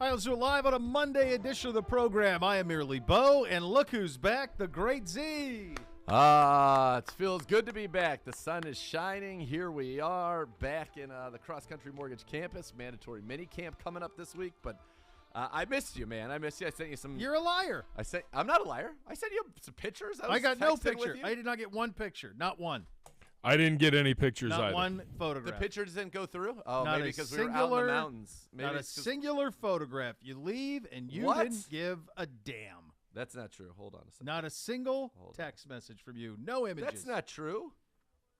All right, let's do it live on a Monday edition of the program. I am merely Beau, and look who's back, the great Z. It feels good to be back. The sun is shining. Here we are back in the Cross Country Mortgage Campus. Mandatory mini camp coming up this week, but I missed you, man. I missed you. I sent you some. You're a liar. I'm not a liar. I sent you some pictures. I got no picture. I did not get one picture. Not one. I didn't get any pictures Not either. one photograph. The pictures didn't go through? Oh, Not maybe a because we were out in the mountains. Maybe not a singular photograph. You leave and you didn't give a damn. That's not true. Hold on a second. Not a single text message from you. No images. That's not true.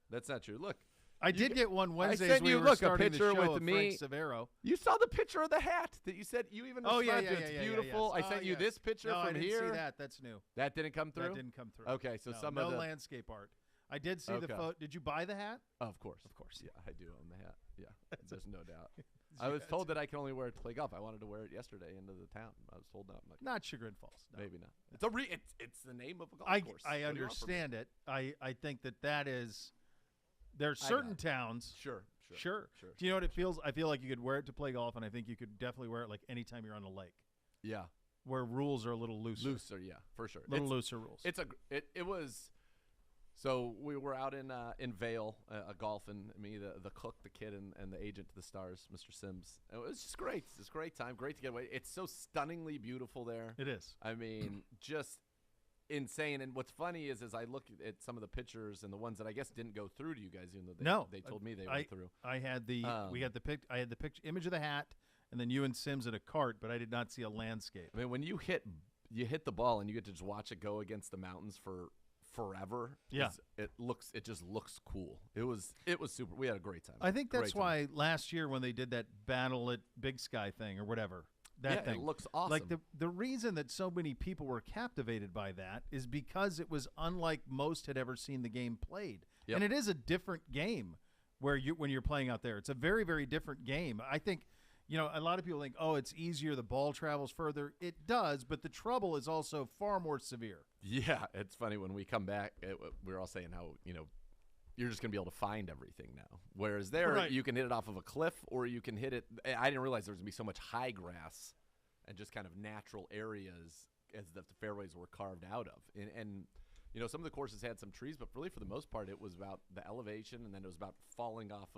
That's not true. Look. I did get one Wednesday. I sent you, look, starting a picture the show with of me. Frank Severo. You saw the picture of the hat that you said you even responded to. It's beautiful. Yes. I sent you this picture no, from I didn't here. See that. That's new. That didn't come through? That didn't come through. Okay, so no landscape art. I did see the photo. Did you buy the hat? Of course. Yeah, I do own the hat. Yeah, there's no doubt. I was told that I can only wear it to play golf. I wanted to wear it yesterday into the town. I was told no. I'm like, not Chagrin Falls. No. Maybe not. It's the name of a golf course. I understand it. I think that is. There are certain towns. Sure. Do you know what it feels? I feel like you could wear it to play golf, and I think you could definitely wear it like anytime you're on the lake. Yeah. Where rules are a little looser. Looser, yeah, for sure. Looser rules. It was. So we were out in Vail, golfing. Me, the cook, the kid, and the agent to the stars, Mr. Sims. It was just great. It's a great time. Great to get away. It's so stunningly beautiful there. It is. I mean, just insane. And what's funny is as I look at some of the pictures and the ones that I guess didn't go through to you guys, even though they told me they went through. I had the I had the picture image of the hat, and then you and Sims in a cart, but I did not see a landscape. I mean, when you hit the ball and you get to just watch it go against the mountains for forever. Yeah, it just looks cool. It was super. We had a great time. I think that's why last year when they did that Battle at Big Sky thing or whatever, that thing it looks awesome. Like the reason that so many people were captivated by that is because it was unlike most had ever seen the game played, and it is a different game when you're playing out there. It's a very, very different game. I think. You know, a lot of people think, oh, it's easier, the ball travels further. It does, but the trouble is also far more severe. Yeah, it's funny when we come back, we're all saying how, you're just going to be able to find everything now. Whereas there, you can hit it off of a cliff or you can hit it. I didn't realize there was going to be so much high grass and just kind of natural areas as the fairways were carved out of. And some of the courses had some trees, but really for the most part, it was about the elevation and then it was about falling off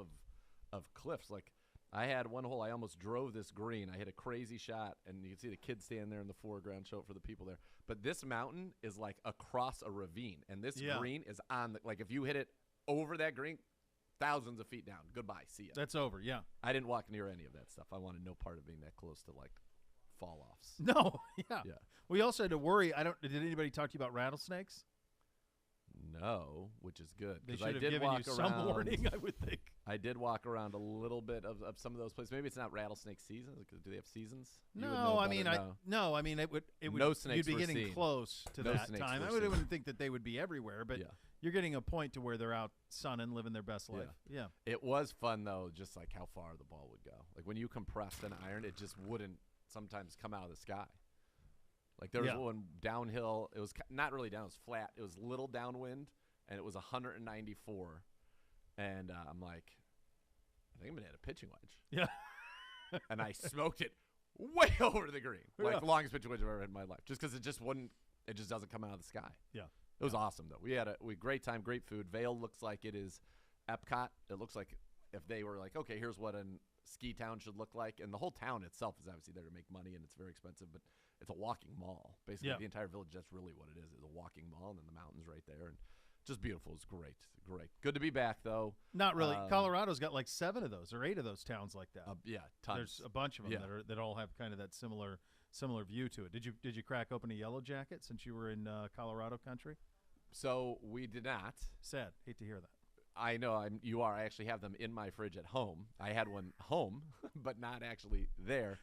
of cliffs. Like, I had one hole, I almost drove this green. I hit a crazy shot, and you can see the kids standing there in the foreground, show it for the people there. But this mountain is like across a ravine, and this green is on like if you hit it over that green, thousands of feet down. Goodbye, see ya. That's over, yeah. I didn't walk near any of that stuff. I wanted no part of being that close to like fall-offs. No, yeah. We also had to worry. Did anybody talk to you about rattlesnakes? No, which is good. They should have given you some warning, I would think. I did walk around a little bit of some of those places. Maybe it's not rattlesnake season. Do they have seasons? No, I mean, it would. No snakes. You'd be were getting seen. close to no that time. I wouldn't think that they would be everywhere, but you're getting a point to where they're out sunning, living their best life. Yeah. It was fun though, just like how far the ball would go. Like when you compressed an iron, it just wouldn't sometimes come out of the sky. Like there was one downhill. It was not really down. It was flat. It was little downwind. And it was 194, and I'm like, I think I'm gonna hit a pitching wedge. Yeah, and I smoked it way over the green, like the longest pitching wedge I've ever had in my life, just because it just doesn't come out of the sky. Yeah, it was awesome though. We had a great time, great food. Vail looks like it is Epcot. It looks like if they were like, okay, here's what a ski town should look like, and the whole town itself is obviously there to make money, and it's very expensive, but it's a walking mall. Basically, the entire village. That's really what it is. It's a walking mall, and then the mountains right there, and just beautiful. It's great. Good to be back, though. Not really. Colorado's got like 7 of those or 8 of those towns like that. Tons. There's a bunch of them that all have kind of that similar view to it. Did you crack open a yellow jacket since you were in Colorado country? So we did not. Sad. Hate to hear that. I know. You are. I actually have them in my fridge at home. I had one home, but not actually there.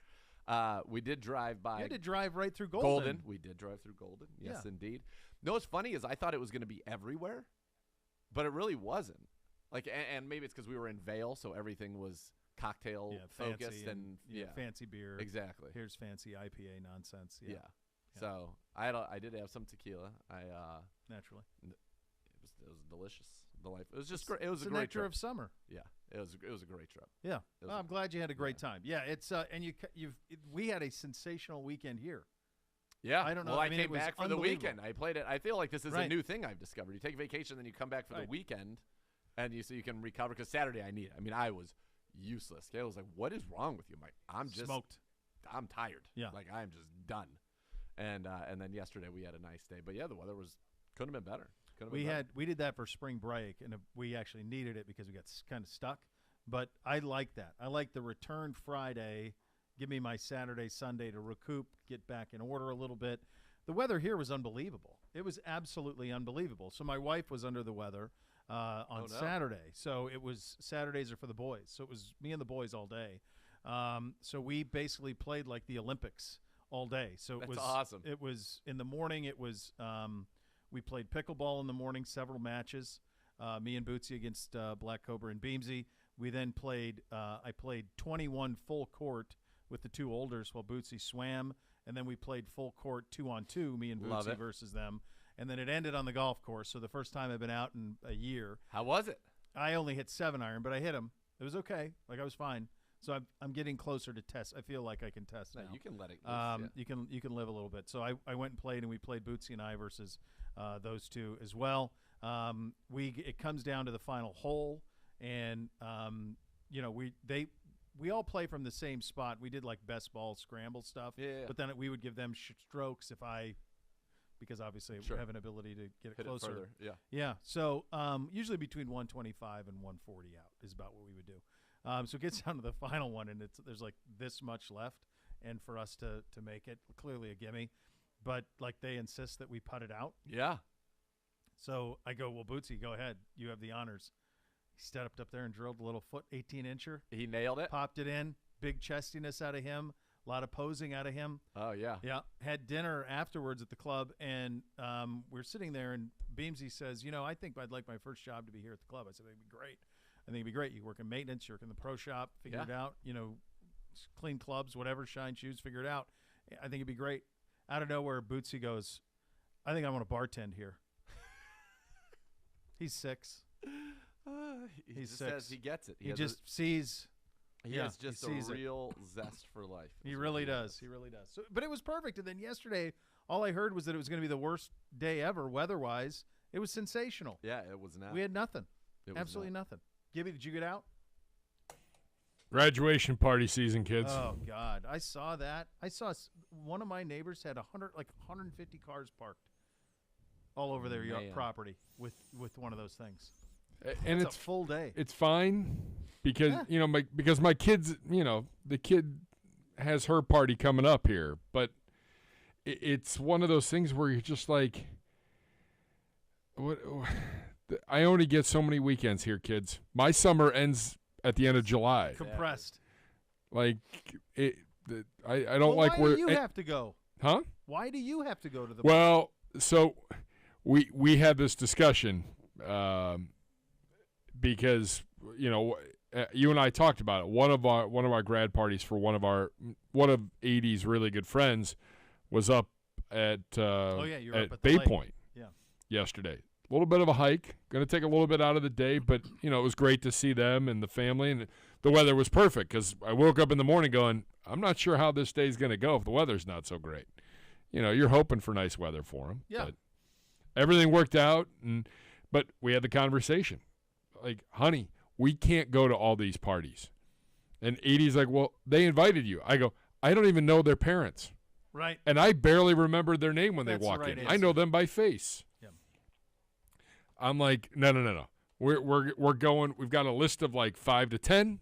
We did drive by. You had to drive right through Golden. We did drive through Golden. Yes, indeed. No, what's funny is I thought it was going to be everywhere, but it really wasn't. Like, and maybe it's because we were in Vail, so everything was cocktail focused and fancy beer. Exactly. Here's fancy IPA nonsense. Yeah. So I did have some tequila. Naturally. It was delicious. It was just great. It was a great nectar trip. of summer. Yeah, It was a great trip. Yeah, well, I'm glad you had a great time. Yeah, it's and we had a sensational weekend here. Yeah, I don't know. Well, I mean, came it was back for the weekend. I played it. I feel like this is a new thing I've discovered. You take vacation, then you come back for the weekend, and you can recover. Because Saturday I need it. I mean, I was useless. Kayla was like, "What is wrong with you?" I'm like, "I'm just smoked. I'm tired. Yeah, like I'm just done." And then yesterday we had a nice day. But yeah, the weather couldn't have been better. We did that for spring break, and we actually needed it because we got kind of stuck. But I like that. I like the return Friday. Give me my Saturday, Sunday to recoup, get back in order a little bit. The weather here was unbelievable. It was absolutely unbelievable. So my wife was under the weather on Saturday. So it was Saturdays are for the boys. So it was me and the boys all day. So we basically played like the Olympics all day. So it was awesome. It was in the morning. It was we played pickleball in the morning, several matches. Me and Bootsy against Black Cobra and Beamsy. We then played. I played 21 full court with the two olders while Bootsy swam, and then we played full court 2-on-2, me and Bootsy versus them, and then it ended on the golf course. So the first time I've been out in a year. How was it? I only hit 7-iron, but I hit him. It was okay. Like I was fine. So I'm getting closer to test. I feel like I can test now. You can let it loose. You can live a little bit. So I went and played, and we played Bootsy and I versus those two as well. It comes down to the final hole, and we all play from the same spot. We did like best ball scramble stuff, but then we would give them strokes because obviously we have an ability to get it closer. Further. Yeah. So usually between 125 and 140 out is about what we would do. So it gets down to the final one, and there's like this much left, and for us to make it, clearly a gimme, but like they insist that we putt it out. Yeah. So I go, well, Bootsy, go ahead. You have the honors. He stepped up there and drilled a little 18-incher. He nailed it. Popped it in. Big chestiness out of him. A lot of posing out of him. Oh, yeah. Yeah. Had dinner afterwards at the club, and we're sitting there, and Beamsy says, I think I'd like my first job to be here at the club. I said, that'd be great. I think it'd be great. You work in maintenance. You work in the pro shop. Figure it out. Clean clubs, whatever, shine shoes, figure it out. I think it'd be great. Out of nowhere, Bootsy goes, I think I want to bartend here. He's 6. He says he gets it. He just sees. He has just a real zest for life. He really does. He really does. So, but it was perfect. And then yesterday, all I heard was that it was going to be the worst day ever weather-wise. It was sensational. Yeah, it was not. We had nothing. Absolutely nothing. Gibby, did you get out? Graduation party season, kids. Oh, God. I saw that. I saw one of my neighbors had 150 cars parked all over their property with one of those things. And it's a full day. It's fine because because my kids, the kid has her party coming up here, but it's one of those things where you're just like, what? I only get so many weekends here, kids. My summer ends at the end of July. Compressed. Like I don't like where. Why do you have to go? Huh? Why do you have to go to the? Well, so we had this discussion. Because you and I talked about it. One of our grad parties for one of AD's really good friends was up at Bay Point yesterday. A little bit of a hike. Going to take a little bit out of the day, but it was great to see them and the family, and the weather was perfect because I woke up in the morning going, I'm not sure how this day's going to go if the weather's not so great. You're hoping for nice weather for them. Yeah. But everything worked out, but we had the conversation. Like, honey, we can't go to all these parties. And Edie's like, well, they invited you. I go, I don't even know their parents. Right. And I barely remembered their name when they walk in. Answer. I know them by face. Yeah. I'm like, no. We're going. We've got a list of like 5 to 10,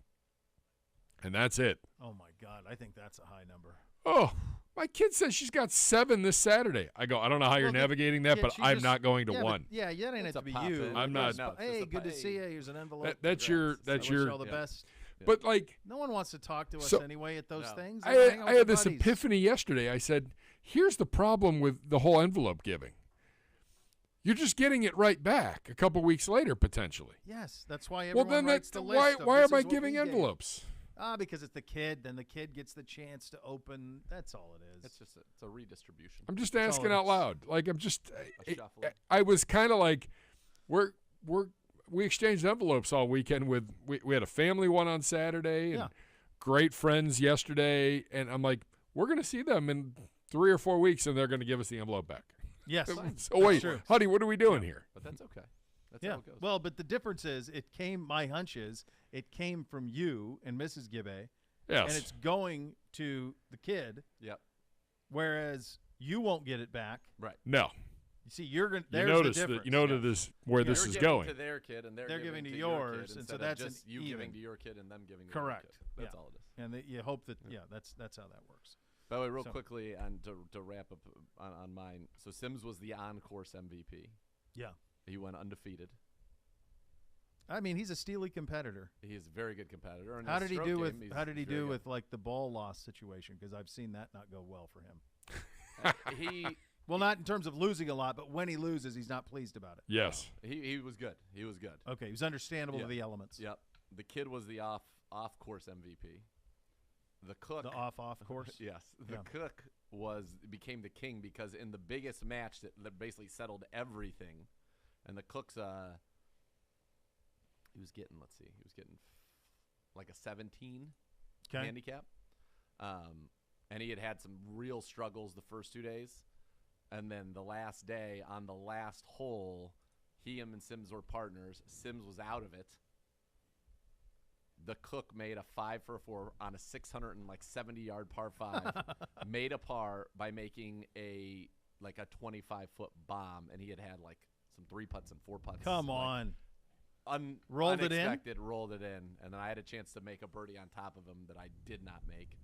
and that's it. Oh, my God. I think that's a high number. Oh, my kid says she's got 7 this Saturday. I go, I don't know how you're navigating that, but I'm not going to one. That ain't it to be you. I'm not. Hey, good to see you. Here's an envelope. That's your. All the best. But like, no one wants to talk to us anyway at those things. I had this epiphany yesterday. I said, here's the problem with the whole envelope giving. You're just getting it right back a couple weeks later, potentially. Yes, that's why everyone writes the list. Why am I giving envelopes? Because it's the kid. Then the kid gets the chance to open. That's all it is. It's a redistribution. I'm just asking out loud. Like I'm just. I was kind of like, we exchanged envelopes all weekend with we had a family one on Saturday and great friends yesterday, and I'm like, we're going to see them in 3 or 4 weeks, and they're going to give us the envelope back. Yes. So wait, honey, what are we doing here? But that's okay. That's how it goes. Well, but the difference is my hunch is it came from you and Mrs. Gibbe. Yes. And it's going to the kid. Yep. Whereas you won't get it back. Right. No. You see, you're going. You notice that. You know this where this is going. To their kid, and they're giving to yours, and so that's just you giving to your kid and them giving to correct. Your kid. That's all it is. And you hope that that's how that works. By the way, real quickly, and to wrap up on mine. So Sims was the on-course MVP. Yeah. He went undefeated. I mean, he's a steely competitor. He's a very good competitor. And how did he do with like the ball loss situation? Because I've seen that not go well for him. Well, not in terms of losing a lot, but when he loses, he's not pleased about it. Yes. He was good. He was good. Okay, he was understandable to the elements. Yep. The kid was the off-course MVP. The cook. The off course? Yes. The cook became the king because in the biggest match that basically settled everything, and the cook's he was getting like a 17 handicap. And he had some real struggles the first 2 days. And then the last day, on the last hole, him and Sims were partners. Sims was out of it. The cook made a 5 for a 4 on a 670-yard par 5. Made a par by making a 25-foot bomb, and he had like some 3 putts and 4 putts. Come on. Rolled it in, and then I had a chance to make a birdie on top of him that I did not make,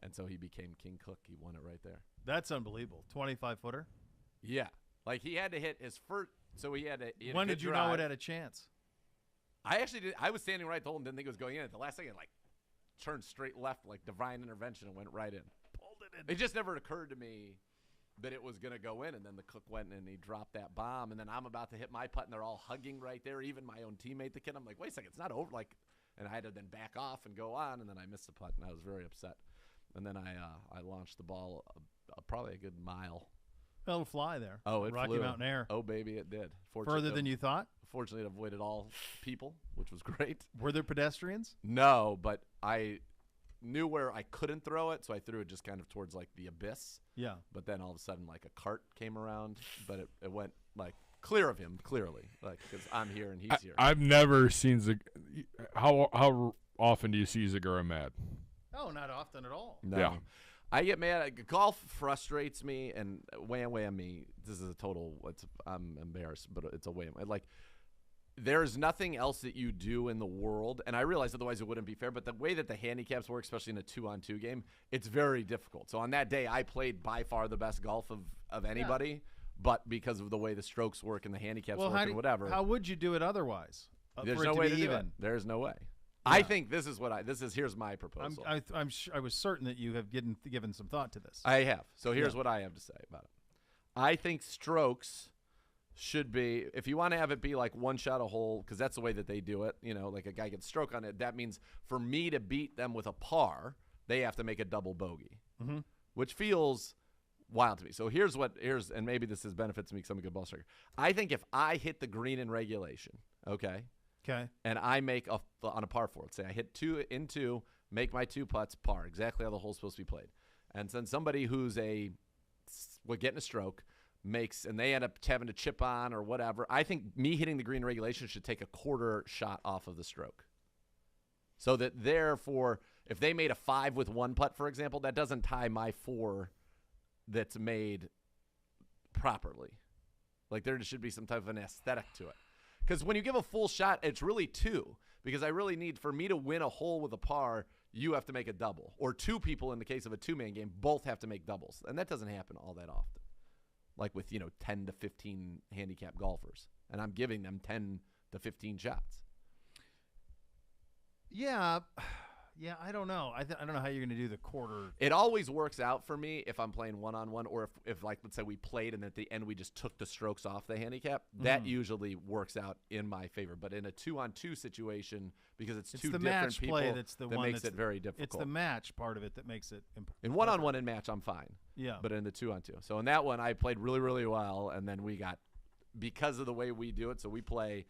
and so he became King Cook. He won it right there. That's unbelievable. 25-footer. Yeah, like he had to hit his first. So he had to. When did you know it had a chance? I actually did. I was standing right the hole and didn't think it was going in. At the last second, like turned straight left, like divine intervention, and went right in. Pulled it in. It just never occurred to me that it was going to go in, and then the cook went and he dropped that bomb, and then I'm about to hit my putt, and they're all hugging right there, even my own teammate, the kid. I'm like, wait a second, it's not over. Like, and I had to then back off and go on, and then I missed the putt, and I was very upset. And then I launched the ball probably a good mile. It'll fly there. Oh, it Rocky flew. Mountain Air. Oh, baby, it did. Further than you thought? Fortunately, it avoided all people, which was great. Were there pedestrians? No, but I knew where I couldn't throw it, so I threw it just kind of towards like the abyss. Yeah. But then all of a sudden, like a cart came around, but it went like clear of him, clearly, like because I'm here and he's here. I've never seen how often do you see Zegura mad? Oh, not often at all. No. Yeah. I get mad. Golf frustrates me, and wham me. This is a total. I'm embarrassed, but it's a wham. Like, there's nothing else that you do in the world, and I realize otherwise it wouldn't be fair. But the way that the handicaps work, especially in a 2-on-2 game, it's very difficult. So on that day, I played by far the best golf of anybody, but because of the way the strokes work and the handicaps work and whatever. How would you do it otherwise? There's no way to do it. There's no way. Yeah. I think here's my proposal. I was certain that you have given some thought to this. I have. So here's what I have to say about it. I think strokes should be, if you want to have it be like one shot a hole, because that's the way that they do it, like a guy gets stroke on it, that means for me to beat them with a par, they have to make a double bogey, which feels wild to me. So here's and maybe this is benefits me because I'm a good ball striker. I think if I hit the green in regulation, okay, and I make on a par 4, let's say I hit 2 in 2, make my 2 putts par, exactly how the hole's supposed to be played. And then somebody who's getting a stroke makes, and they end up having to chip on or whatever, I think me hitting the green in regulation should take a quarter shot off of the stroke. So that therefore, if they made a 5 with 1 putt, for example, that doesn't tie my 4 that's made properly. Like there should be some type of an aesthetic to it. Because when you give a full shot, it's really 2. Because I really need, for me to win a hole with a par, you have to make a double. Or 2 people in the case of a 2-man game, both have to make doubles. And that doesn't happen all that often. Like with, 10 to 15 handicap golfers. And I'm giving them 10 to 15 shots. Yeah. Yeah, I don't know. I don't know how you're going to do the quarter. It always works out for me if I'm playing one-on-one, or if like, let's say we played and at the end we just took the strokes off the handicap. That usually works out in my favor. But in a 2-on-2 situation, because it's two the different match people, play that's the that one makes it very difficult. It's the match part of it that makes it important. In one-on-one and match, I'm fine. Yeah. But in the 2-on-2. So in that one, I played really, really well, and then we got, because of the way we do it, so we play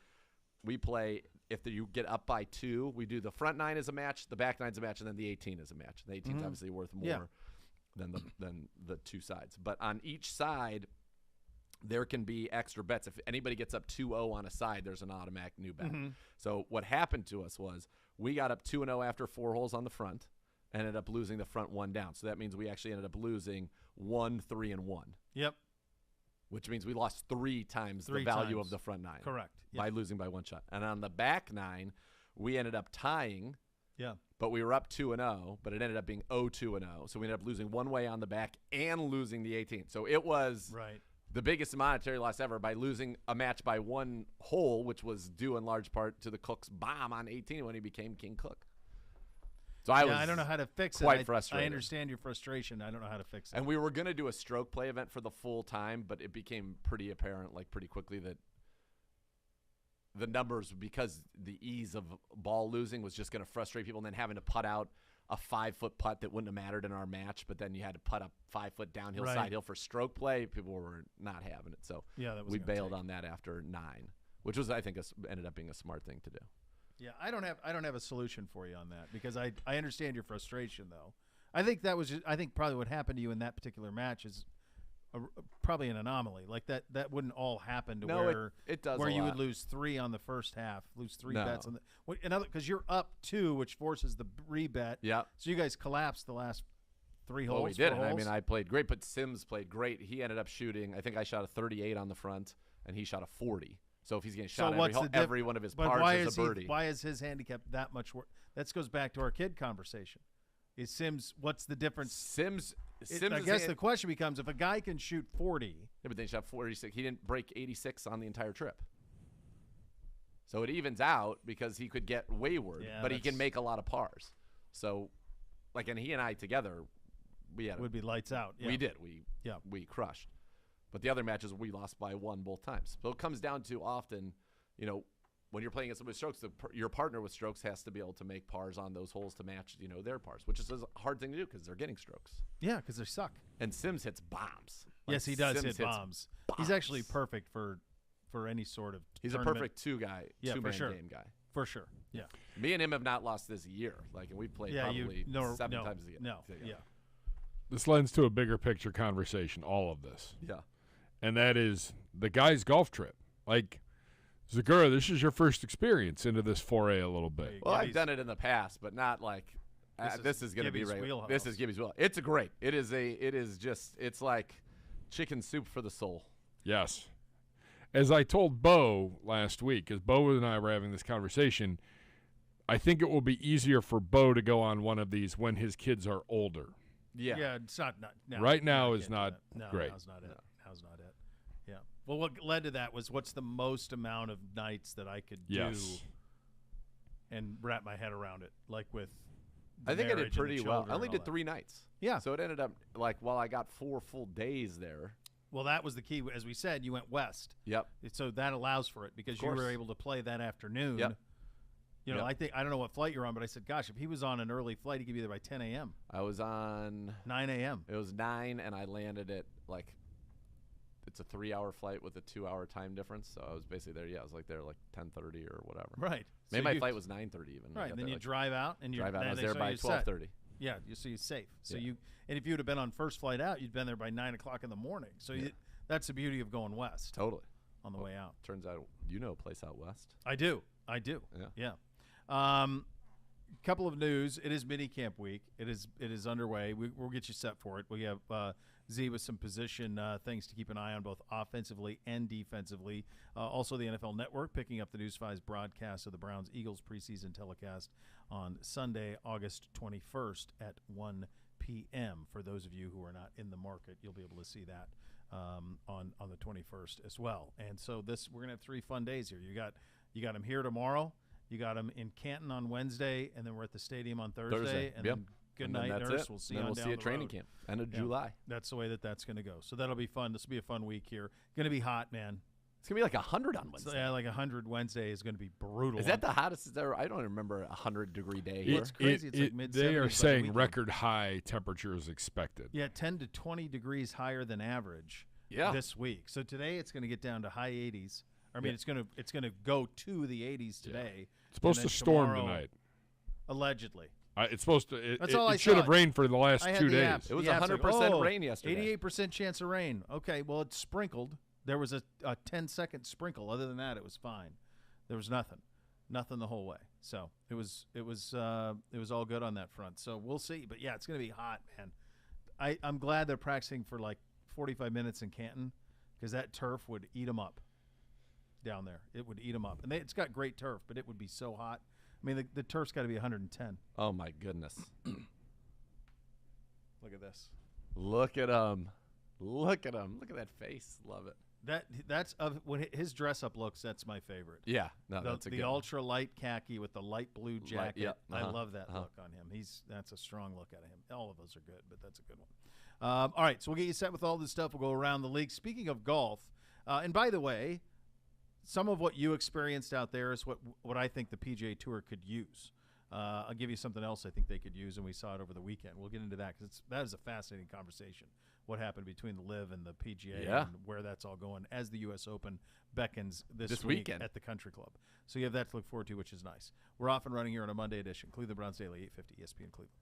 we play. If you get up by 2, we do the front 9 as a match, the back 9's a match, and then the 18 is a match. The 18 is obviously worth more than the 2 sides. But on each side, there can be extra bets. If anybody gets up 2-0 on a side, there's an automatic new bet. So what happened to us was we got up 2-0 after 4 holes on the front, and ended up losing the front 1 down. So that means we actually ended up losing 1, 3, and 1. Yep. Which means we lost 3 times the value of the front 9. Correct. By losing by 1 shot. And on the back 9, we ended up tying. Yeah. But we were up 2-0, but it ended up being 0-2-0. So we ended up losing one way on the back and losing the 18. So it was the biggest monetary loss ever by losing a match by 1 hole, which was due in large part to the Cook's bomb on 18 when he became King Cook. So I don't know how to fix it. Quite frustrated. I understand your frustration. I don't know how to fix it. And we were going to do a stroke play event for the full time, but it became pretty apparent, pretty quickly, that the numbers, because the ease of ball losing was just going to frustrate people, and then having to putt out a 5-foot putt that wouldn't have mattered in our match, but then you had to putt up 5-foot downhill side hill for stroke play. People were not having it. So we bailed on that after 9, which was, I think, ended up being a smart thing to do. Yeah, I don't have a solution for you on that, because I understand your frustration, though. I think probably what happened to you in that particular match is probably an anomaly. Like that wouldn't all happen to where it does where you would lose 3 on the first half, lose 3 bets on the because you're up 2, which forces the rebet. Yeah. So you guys collapsed the last 3 holes. Oh, we did. I mean, I played great, but Sims played great. He ended up shooting. I think I shot a 38 on the front, and he shot a 40. So if he's getting shot every one of his pars is a birdie. Why is his handicap that much worse? That goes back to our kid conversation. Is Sims? What's the difference? Sims. I guess the question becomes, if a guy can shoot 40. Yeah, but then he shot 46. He didn't break 86 on the entire trip. So it evens out because he could get wayward, but he can make a lot of pars. So, and he and I together, would be lights out. Yeah. We did. We crushed. But the other matches, we lost by 1 both times. So it comes down to often, when you're playing against somebody with strokes, your partner with strokes has to be able to make pars on those holes to match, their pars, which is a hard thing to do because they're getting strokes. Yeah, because they suck. And Sims hits bombs. Yes, he does hit bombs. He's actually perfect for any sort of He's tournament. A perfect two-man game guy. For sure, yeah. Me and him have not lost this year. And we played probably 7 times a year. No, This lends to a bigger picture conversation, all of this. Yeah. And that is the guy's golf trip. Zegura, this is your first experience into this foray a little bit. Well, I've done it in the past, but not this is going to be right. Wheelhouse. This is Gibby's wheelhouse. It's great. It's like chicken soup for the soul. Yes. As I told Beau last week, because Beau and I were having this conversation, I think it will be easier for Beau to go on one of these when his kids are older. Yeah. Yeah, it's not no, right now is not great. Now's not it. Now's not it. Yeah. Well, what led to that was what's the most amount of nights that I could do and wrap my head around it, with I think I did pretty well. I only did that. 3 nights. Yeah. So it ended up I got 4 full days there. Well, that was the key. As we said, you went west. Yep. So that allows for it because you were able to play that afternoon. Yep. I don't know what flight you're on, but I said, gosh, if he was on an early flight, he could be there by 10 a.m. I was on 9 a.m. It was 9, and I landed at it's a 3-hour flight with a 2-hour time difference. So I was basically there. Yeah, I was there 10:30 or whatever. Right. Maybe my flight was 9:30 even. Right. And then you drive out and you I was there by 12:30. Yeah. So you're safe. So and if you would have been on first flight out, you'd been there by 9 o'clock in the morning. So that's the beauty of going west. Totally. On the way out. Turns out you know a place out west. I do. Yeah. Couple of news. It is mini camp week. It is underway. We'll get you set for it. We have Z with some position things to keep an eye on, both offensively and defensively. Also, the NFL Network picking up the News 5's broadcast of the Browns-Eagles preseason telecast on Sunday, August 21st at 1 p.m. For those of you who are not in the market, you'll be able to see that on the 21st as well. And so we're gonna have 3 fun days here. You got them here tomorrow. You got them in Canton on Wednesday, and then we're at the stadium on Thursday. And then good night, nurse. We'll see you on down the road. We'll see you at training camp, end of July. That's the way that's going to go. So that'll be fun. This will be a fun week here. Going to be hot, man. It's going to be 100 on Wednesday. So, yeah, 100 Wednesday is going to be brutal. Is that the hottest ever? I don't remember a 100-degree day here. It's crazy. It's mid-70s. They are saying record high temperatures expected. Yeah, 10 to 20 degrees higher than average this week. So today it's going to get down to high 80s. I mean, it's gonna go to the 80s today. Yeah. It's supposed to storm tonight. Allegedly. It's supposed to. It thought. should have rained for the last 2 days. It was 100% rain yesterday. 88% chance of rain. Okay, well, it sprinkled. There was a 10-second sprinkle. Other than that, it was fine. There was nothing the whole way. So it was all good on that front. So we'll see. But yeah, it's gonna be hot, man. I'm glad they're practicing for like 45 minutes in Canton, because that turf would eat them up down there. It would eat them up, and it's got great turf, but it would be so hot. I mean, the turf's got to be 110. Oh my goodness! Look at this. Look at him. Look at him. Look at that face. Love it. That's when his dress up looks. That's my favorite. Yeah, no, that's a good the one. ultra light khaki with the light blue jacket. I love that look on him. That's a strong look out of him. All of those are good, but that's a good one. All right, so we'll get you set with all this stuff. We'll go around the league. Speaking of golf, and by the way, some of what you experienced out there is what I think the PGA Tour could use. I'll give you something else I think they could use, and we saw it over the weekend. We'll get into that because that is a fascinating conversation. What happened between the LIV and the PGA and where that's all going as the U.S. Open beckons this weekend at the Country Club. So you have that to look forward to, which is nice. We're off and running here on a Monday edition. Cleveland Browns Daily, 850 ESPN Cleveland.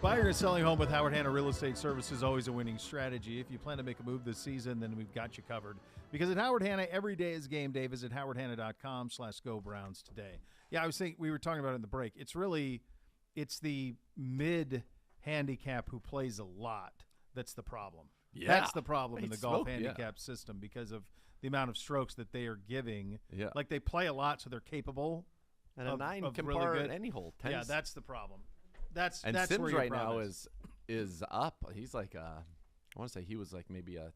Buying or selling home with Howard Hanna Real Estate Service is always a winning strategy. If you plan to make a move this season, then we've got you covered. Because at Howard Hanna, every day is game day. Visit howardhanna.com/GoBrowns today. Yeah, I was thinking, we were talking about it in the break. It's the mid-handicap who plays a lot that's the problem. Yeah. That's the problem in the golf handicap system because of the amount of strokes that they are giving. Yeah. Like, they play a lot, so they're capable. And a 9 can really par good. at any hole. Yeah, that's the problem. That's Sims where your right problem now is up. He's like I want to say he was like maybe a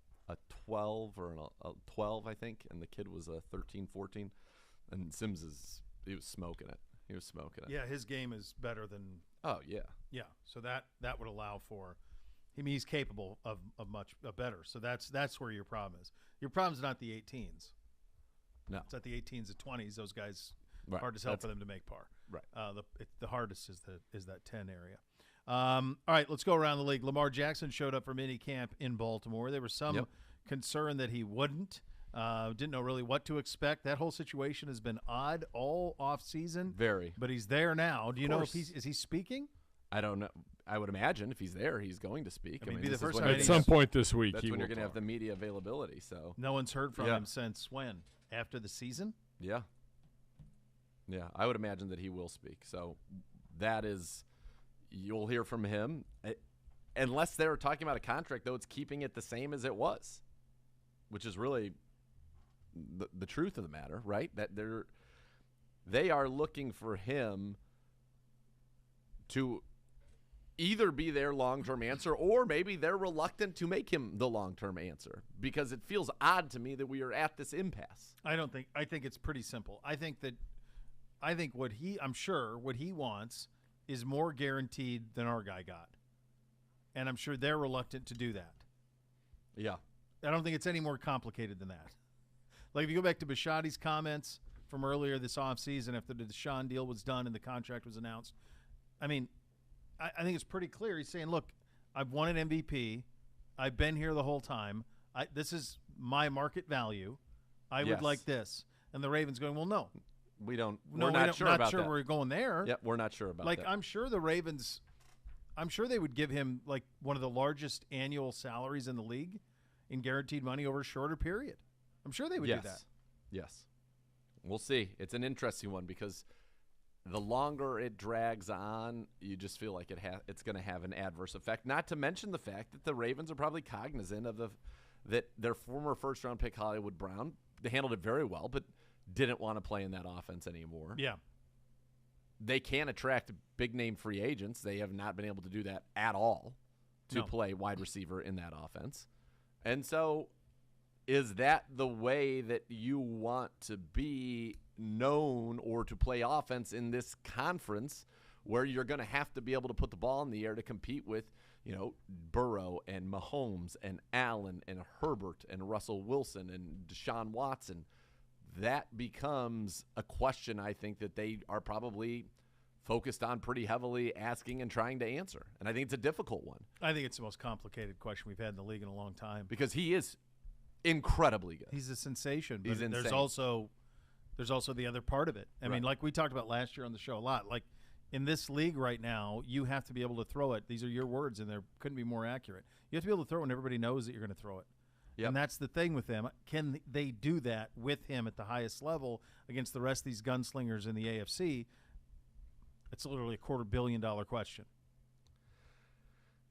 12 or a 12, I think, and the kid was a 13, 14. And Sims he was smoking it. He was smoking it. Yeah, his game is better than. Oh yeah. Yeah, so that would allow for. I mean, he's capable of much better. So that's where your problem is. Your problem's not the 18s. No, it's not the 18s, the 20s. Those guys. Right. Hard as hell for them to make par. Right. The hardest is that 10 area. All right, let's go around the league. Lamar Jackson showed up for mini camp in Baltimore. There was some concern that he wouldn't. Didn't know really what to expect. That whole situation has been odd all off season. Very. But he's there now. Do you know if is he speaking? I don't know. I would imagine if he's there, he's going to speak. I mean, be the first at some point this week. That's when you're going to have the media availability. So no one's heard from him since when? After the season? Yeah. Yeah, I would imagine that he will speak. So that is, you'll hear from him. Unless they're talking about a contract, though, it's keeping it the same as it was, which is really the truth of the matter, right? That they are looking for him to either be their long-term answer or maybe they're reluctant to make him the long-term answer because it feels odd to me that we are at this impasse. I think it's pretty simple. I think what he wants is more guaranteed than our guy got. And I'm sure they're reluctant to do that. Yeah. I don't think it's any more complicated than that. Like if you go back to Bisciotti's comments from earlier this offseason after the Deshaun deal was done and the contract was announced, I mean, I think it's pretty clear. He's saying, look, I've won an MVP. I've been here the whole time. This is my market value. I would like this. And the Ravens going, well, no. We're not sure about that. We're going there. Yeah, we're not sure about that. Like, I'm sure the Ravens, they would give him like one of the largest annual salaries in the league in guaranteed money over a shorter period. I'm sure they would do that. Yes. We'll see. It's an interesting one because the longer it drags on, you just feel like it's going to have an adverse effect. Not to mention the fact that the Ravens are probably cognizant of that their former first-round pick Hollywood Brown, they handled it very well, but didn't want to play in that offense anymore. Yeah. They can attract big-name free agents. They have not been able to do that at all to play wide receiver in that offense. And so is that the way that you want to be known or to play offense in this conference where you're going to have to be able to put the ball in the air to compete with, Burrow and Mahomes and Allen and Herbert and Russell Wilson and Deshaun Watson? That becomes a question I think that they are probably focused on pretty heavily asking and trying to answer. And I think it's a difficult one. I think it's the most complicated question we've had in the league in a long time. Because he is incredibly good. He's a sensation. He's insane. There's also the other part of it. I mean, like we talked about last year on the show a lot. Like in this league right now, you have to be able to throw it. These are your words, and they couldn't be more accurate. You have to be able to throw it when everybody knows that you're going to throw it. Yep. And that's the thing with them. Can they do that with him at the highest level against the rest of these gunslingers in the AFC? It's literally a $250 million question.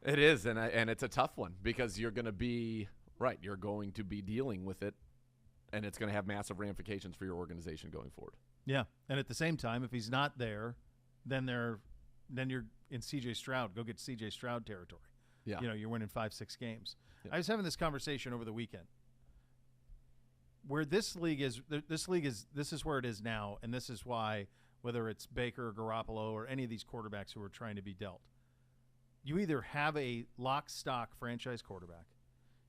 It is, and it's a tough one because you're going to be you're going to be dealing with it, and it's going to have massive ramifications for your organization going forward. Yeah, and at the same time, if he's not there, then you're in C.J. Stroud. Go get C.J. Stroud territory. Yeah, you're winning 5-6 games. Yeah. I was having this conversation over the weekend. Where this league is where it is now, and this is why, whether it's Baker or Garoppolo or any of these quarterbacks who are trying to be dealt, you either have a lock-stock franchise quarterback,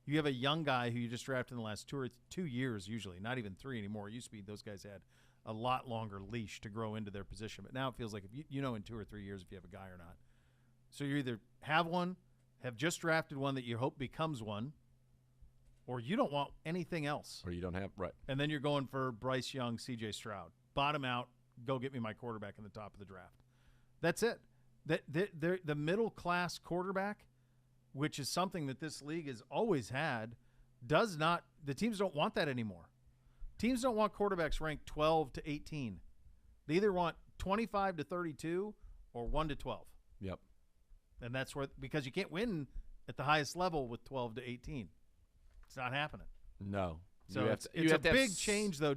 you have a young guy who you just drafted in the last 2 years, usually, not even 3 anymore. It used to be those guys had a lot longer leash to grow into their position, but now it feels like if in 2 or 3 years if you have a guy or not. So you either have one, have just drafted one that you hope becomes one, or you don't want anything else. Or you don't have, right. And then you're going for Bryce Young, C.J. Stroud. Bottom out, go get me my quarterback in the top of the draft. That's it. The middle-class quarterback, which is something that this league has always had, the teams don't want that anymore. Teams don't want quarterbacks ranked 12 to 18. They either want 25 to 32 or 1 to 12. Yep. And that's because you can't win at the highest level with 12 to 18. It's not happening. No. So it's a big change, though.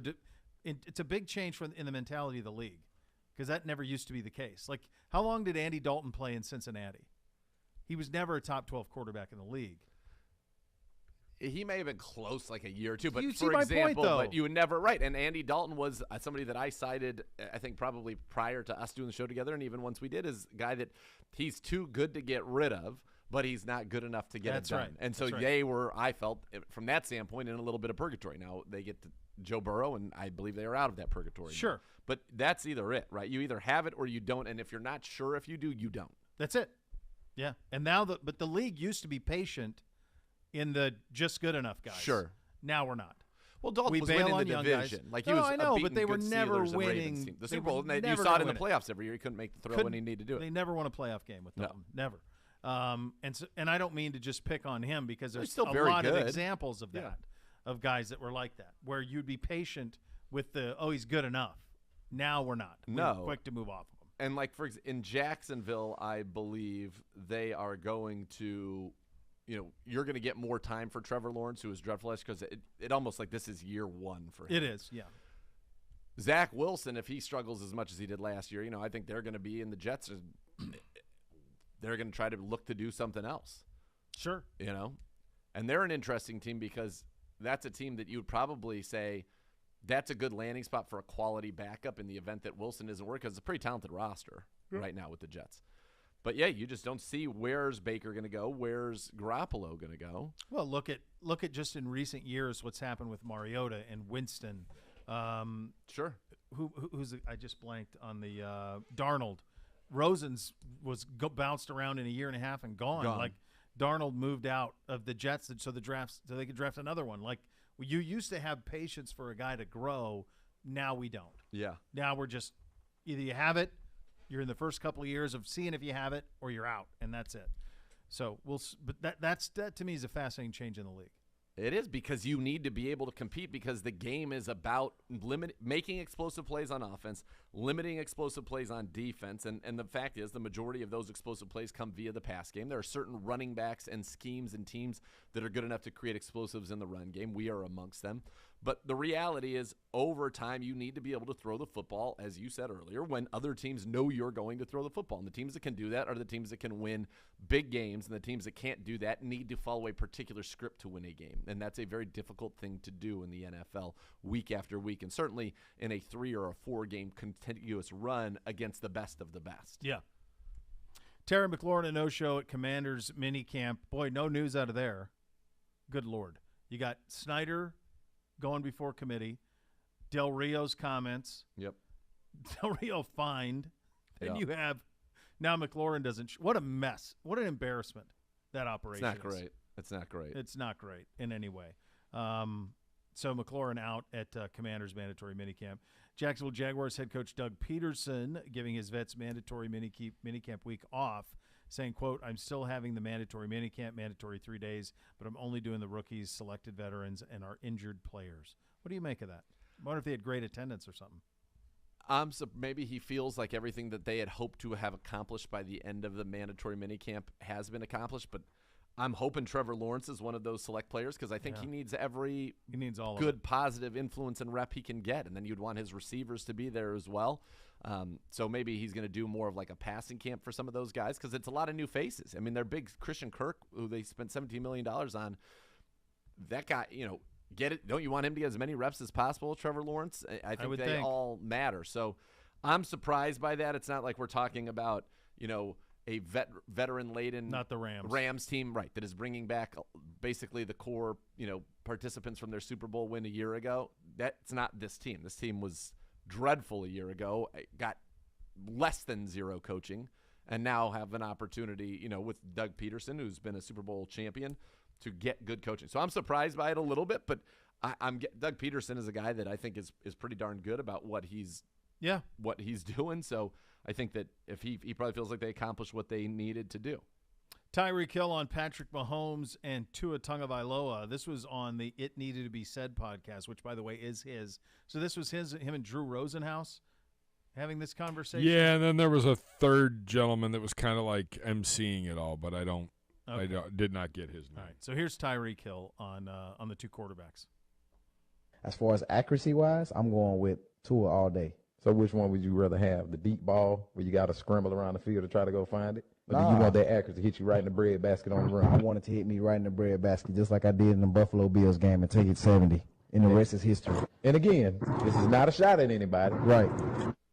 It's a big change in the mentality of the league, because that never used to be the case. Like, how long did Andy Dalton play in Cincinnati? He was never a top 12 quarterback in the league. He may have been close like a year or two, but you for see my example, point, though. But you would never, right. And Andy Dalton was somebody that I cited, I think probably prior to us doing the show together, and even once we did, is a guy that he's too good to get rid of, but he's not good enough to get it done. Right. And so they were, I felt, from that standpoint, in a little bit of purgatory. Now they get to Joe Burrow, and I believe they are out of that purgatory. Sure. Now. But that's either it, right? You either have it or you don't, and if you're not sure if you do, you don't. That's it. Yeah. And now but the league used to be patient in the just good enough guys. Sure. Now we're not. Well, Dalton was winning the division. Like he was I know, but they were good never Steelers and winning Ravens team. The Super Bowl. You saw it in the playoffs every year. He couldn't make the throw when he needed to do it. They never won a playoff game with Dalton. No. Never. And I don't mean to just pick on him, because there's still a lot of examples of that, of guys that were like that, where you'd be patient with he's good enough. Now we're not. We're quick to move off of him. And like in Jacksonville, I believe they are going to, you're going to get more time for Trevor Lawrence, who was dreadful last, because it almost like this is year one for him. It is, yeah. Zach Wilson, if he struggles as much as he did last year, I think they're going to be in the Jets. They're going to try to look to do something else. Sure. And they're an interesting team, because that's a team that you would probably say that's a good landing spot for a quality backup in the event that Wilson isn't working, because it's a pretty talented roster right now with the Jets. But, yeah, you just don't see where's Baker going to go, where's Garoppolo going to go. Well, look at just in recent years what's happened with Mariota and Winston. Sure. Who's I just blanked on the Darnold. Rosen's was bounced around in a year and a half and gone. Like, Darnold moved out of the Jets so they could draft another one. Like, you used to have patience for a guy to grow. Now we don't. Yeah. Now we're just either you have it, you're in the first couple of years of seeing if you have it, or you're out, and that's it. So but that to me is a fascinating change in the league. It is, because you need to be able to compete, because the game is about making explosive plays on offense, limiting explosive plays on defense, and the fact is the majority of those explosive plays come via the pass game. There are certain running backs and schemes and teams that are good enough to create explosives in the run game. We are amongst them. But the reality is, over time, you need to be able to throw the football, as you said earlier, when other teams know you're going to throw the football. And the teams that can do that are the teams that can win big games, and the teams that can't do that need to follow a particular script to win a game. And that's a very difficult thing to do in the NFL week after week, and certainly in a 3 or a 4 game contiguous run against the best of the best. Yeah. Terry McLaurin, a no-show at Commanders minicamp. Boy, no news out of there. Good Lord. You got Snyder going before committee, Del Rio's comments. Yep. Del Rio fined. Then Yep. you have now McLaurin doesn't. What a mess. What an embarrassment that operation It's not great. It's not great. It's not great in any way. So McLaurin out at Commanders mandatory minicamp. Jacksonville Jaguars head coach Doug Peterson giving his vets mandatory minicamp week off, saying, quote, "I'm still having the mandatory minicamp, mandatory 3 days, but I'm only doing the rookies, selected veterans, and our injured players." What do you make of that? I wonder if they had great attendance or something. So maybe he feels like everything that they had hoped to have accomplished by the end of the mandatory minicamp has been accomplished, but I'm hoping Trevor Lawrence is one of those select players, because I think he needs every all good positive influence and rep he can get, and then you'd want his receivers to be there as well. So maybe he's going to do more of like a passing camp for some of those guys, because it's a lot of new faces. I mean, they're big. Christian Kirk, who they spent $17 million on, that guy, get it. Don't you want him to get as many reps as possible, Trevor Lawrence? I think they all matter. So I'm surprised by that. It's not like we're talking about, a veteran-laden not the Rams team, right, that is bringing back basically the core, participants from their Super Bowl win a year ago. That's not this team. This team was dreadful a year ago, got less than zero coaching, and now have an opportunity, with Doug Peterson, who's been a Super Bowl champion, to get good coaching. So I'm surprised by it a little bit, but Doug Peterson is a guy that I think is pretty darn good about what he's doing. So I think that if he probably feels like they accomplished what they needed to do. Tyreek Hill on Patrick Mahomes and Tua Tagovailoa. This was on the It Needed to Be Said podcast, which, by the way, is his. So this was him and Drew Rosenhaus having this conversation? Yeah, and then there was a third gentleman that was kind of like emceeing it all, but I did not get his name. All right, so here's Tyreek Hill on the two quarterbacks. As far as accuracy-wise, I'm going with Tua all day. So which one would you rather have, the deep ball where you got to scramble around the field to try to go find it? Or do you want that accuracy to hit you right in the breadbasket on the run? I want it to hit me right in the breadbasket just like I did in the Buffalo Bills game and take it 70. And the rest is history. And again, this is not a shot at anybody. Right.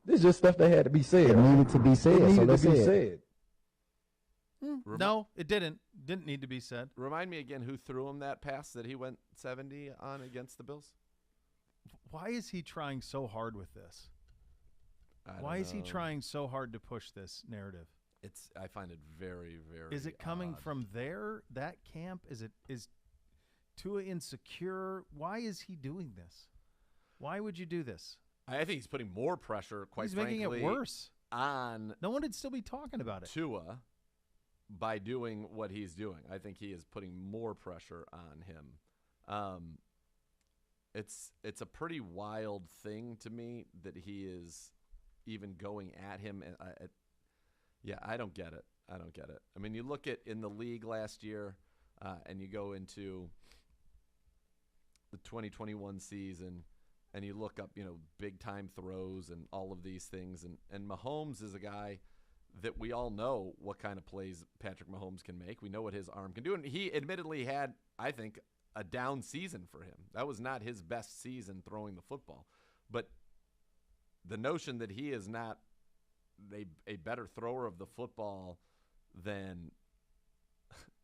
This is just stuff that had to be said. It needed to be said. It needed to be said. No, it didn't. Didn't need to be said. Remind me again who threw him that pass that he went 70 on against the Bills? Why is he trying so hard with this? Why is he trying so hard to push this narrative? I find it very, very Is it coming odd. from that camp? Is Tua insecure? Why is he doing this? Why would you do this? I think he's putting more pressure, He's making it worse. On no one would still be talking about it. Tua by doing what he's doing. I think he is putting more pressure on him. It's a pretty wild thing to me that he is even going at him. And I don't get it. I mean, you look at in the league last year, and you go into the 2021 season, and you look up, big time throws and all of these things. And Mahomes is a guy that we all know what kind of plays Patrick Mahomes can make. We know what his arm can do. And he admittedly had, I think, a down season for him. That was not his best season throwing the football. But the notion that he is not a better thrower of the football than –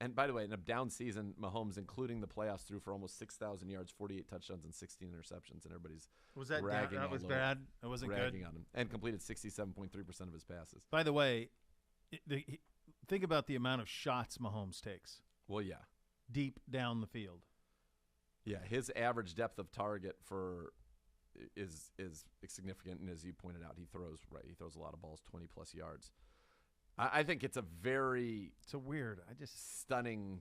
and by the way, in a down season, Mahomes, including the playoffs, threw for almost 6,000 yards, 48 touchdowns, and 16 interceptions, and everybody's was that ragging that was all bad? over, It wasn't ragging good? on him, and completed 67.3% of his passes. By the way, think about the amount of shots Mahomes takes. Well, yeah. Deep down the field. Yeah, his average depth of target is significant, and as you pointed out, he throws a lot of balls 20-plus yards. I think it's a weird, stunning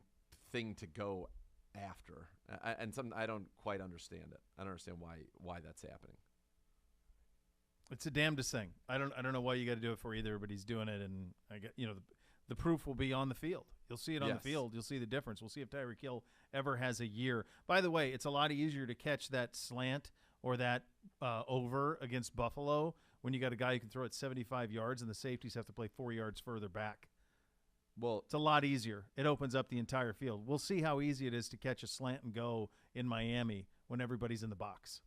thing to go after, I don't quite understand it. I don't understand why that's happening. It's a damnedest thing. I don't know why you got to do it for either, but he's doing it, and I get the proof will be on the field. You'll see it on the field. You'll see the difference. We'll see if Tyreek Hill ever has a year. By the way, it's a lot easier to catch that slant or that over against Buffalo when you got a guy who can throw it 75 yards and the safeties have to play 4 yards further back. Well, it's a lot easier. It opens up the entire field. We'll see how easy it is to catch a slant and go in Miami when everybody's in the box.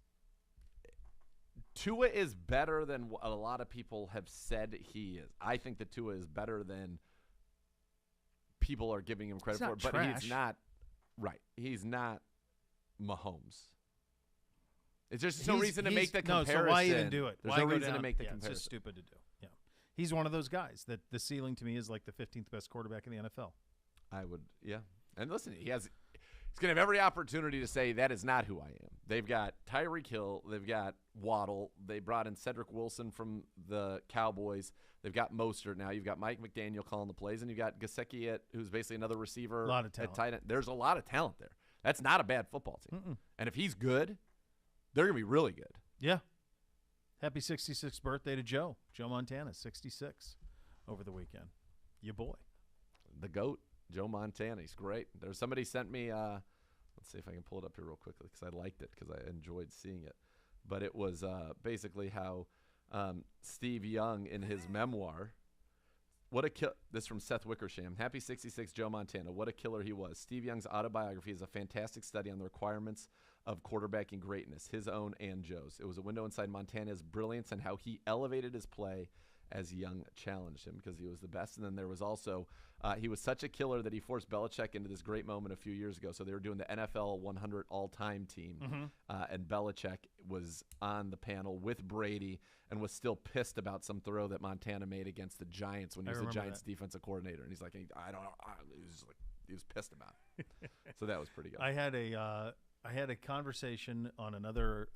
Tua is better than a lot of people have said he is. I think that Tua is better than people are giving him credit for, but he's not right. He's not Mahomes. It's just no reason to make the comparison. No, so why even do it? There's no reason to make the comparison. It's just stupid to do. Yeah, he's one of those guys that the ceiling to me is like the 15th best quarterback in the NFL. And listen, he's going to have every opportunity to say that is not who I am. They've got Tyreek Hill, they've got Waddle, they brought in Cedric Wilson from the Cowboys, they've got Mostert now, you've got Mike McDaniel calling the plays, and you've got Gesicki who's basically another receiver. A lot of talent. At tight end. There's a lot of talent there. That's not a bad football team. Mm-mm. And if he's good, they're going to be really good. Yeah. Happy 66th birthday to Joe. Joe Montana, 66 over the weekend. Your boy. The GOAT, Joe Montana. He's great. There's somebody sent me, let's see if I can pull it up here real quickly because I liked it because I enjoyed seeing it. But it was basically how Steve Young in his memoir, this from Seth Wickersham. Happy 66, Joe Montana. What a killer he was. Steve Young's autobiography is a fantastic study on the requirements of quarterbacking greatness, his own and Joe's. It was a window inside Montana's brilliance and how he elevated his play as Young challenged him because he was the best. And then there was also, he was such a killer that he forced Belichick into this great moment a few years ago. So they were doing the NFL 100 all-time team, and Belichick was on the panel with Brady and was still pissed about some throw that Montana made against the Giants when he was the Giants' defensive coordinator. And he's like, I don't know. He was pissed about it. So that was pretty good. I had a conversation on another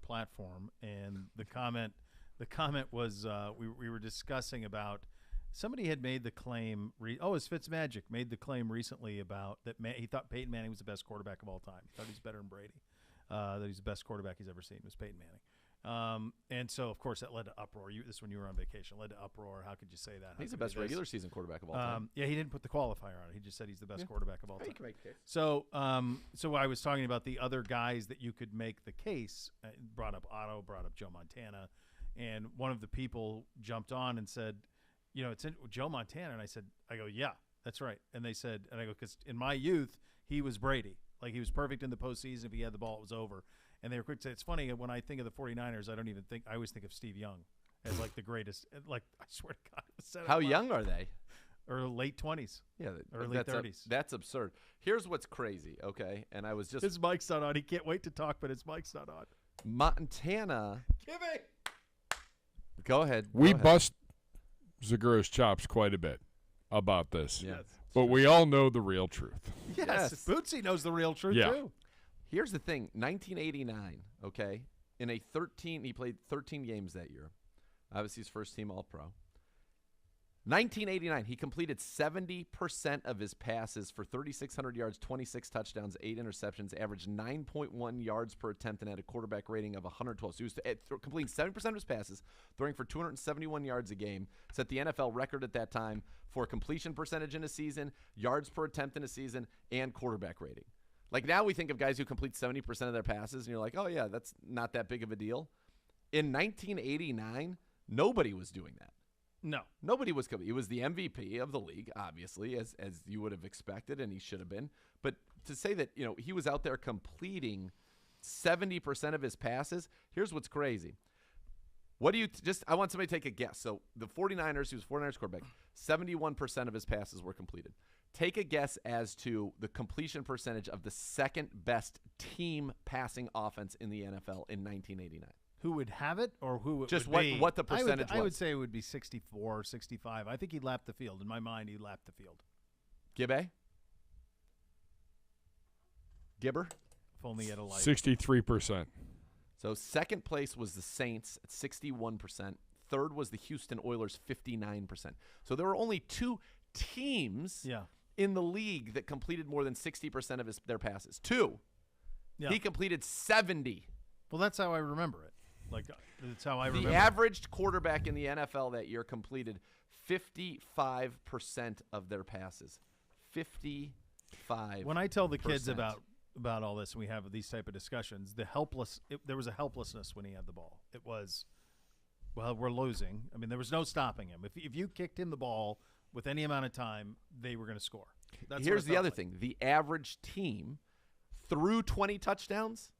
platform, and the comment The comment was we were discussing about somebody had made the claim. It was Fitzmagic made the claim recently about that he thought Peyton Manning was the best quarterback of all time. He thought he was better than Brady. That he's the best quarterback he's ever seen was Peyton Manning. And so, of course, that led to uproar. This when you were on vacation led to uproar. How could you say that? He's the best regular season quarterback of all time. Yeah, he didn't put the qualifier on it. He just said he's the best quarterback of all time. You can make the case. So, so I was talking about the other guys that you could make the case. Brought up Otto, brought up Joe Montana, and one of the people jumped on and said, it's Joe Montana. And I go, yeah, that's right. And they said, and I go, because in my youth, he was Brady. Like, he was perfect in the postseason. If he had the ball, it was over. And they were quick to say, it's funny, when I think of the 49ers, I always think of Steve Young as, like, the greatest. Like, I swear to God. How young are they? Or late 20s. Yeah. Early 30s. That's absurd. Here's what's crazy, okay? And I was just. His mic's not on. He can't wait to talk, but his mic's not on. Montana. Give it. Go ahead. We bust Zegura's chops quite a bit about this. Yes. But we all know the real truth. Yes. Bootsy knows the real truth, too. Here's the thing. 1989, okay? He played 13 games that year. Obviously, his first team All-Pro. 1989, he completed 70% of his passes for 3,600 yards, 26 touchdowns, 8 interceptions, averaged 9.1 yards per attempt, and had a quarterback rating of 112. So he was completing 70% of his passes, throwing for 271 yards a game, set the NFL record at that time for completion percentage in a season, yards per attempt in a season, and quarterback rating. Like, now we think of guys who complete 70% of their passes, and you're like, oh, yeah, that's not that big of a deal. In 1989, nobody was doing that. No. Nobody was coming. He was the MVP of the league, obviously, as you would have expected, and he should have been. But to say that, he was out there completing 70% of his passes, here's what's crazy. What do you I want somebody to take a guess. So the 49ers, he was 49ers quarterback, 71% of his passes were completed. Take a guess as to the completion percentage of the second best team passing offense in the NFL in 1989. Who would have it, or who it just would be? What the percentage was? I would say it would be 64 or 65. I think he lapped the field. In my mind, he lapped the field. Gibber? If only he had a light. 63%. So second place was the Saints at 61%. Third was the Houston Oilers, 59%. So there were only two teams in the league that completed more than 60% of their passes. Two. Yeah. He completed 70. Well, that's how I remember it. Like, that's how I remember. The average quarterback in the NFL that year completed 55% of their passes. 55%. When I tell the kids about all this, and we have these type of discussions, there was a helplessness when he had the ball. It was, well, we're losing. I mean, there was no stopping him. If you kicked him the ball with any amount of time, they were going to score. Here's the other thing. The average team threw 20 touchdowns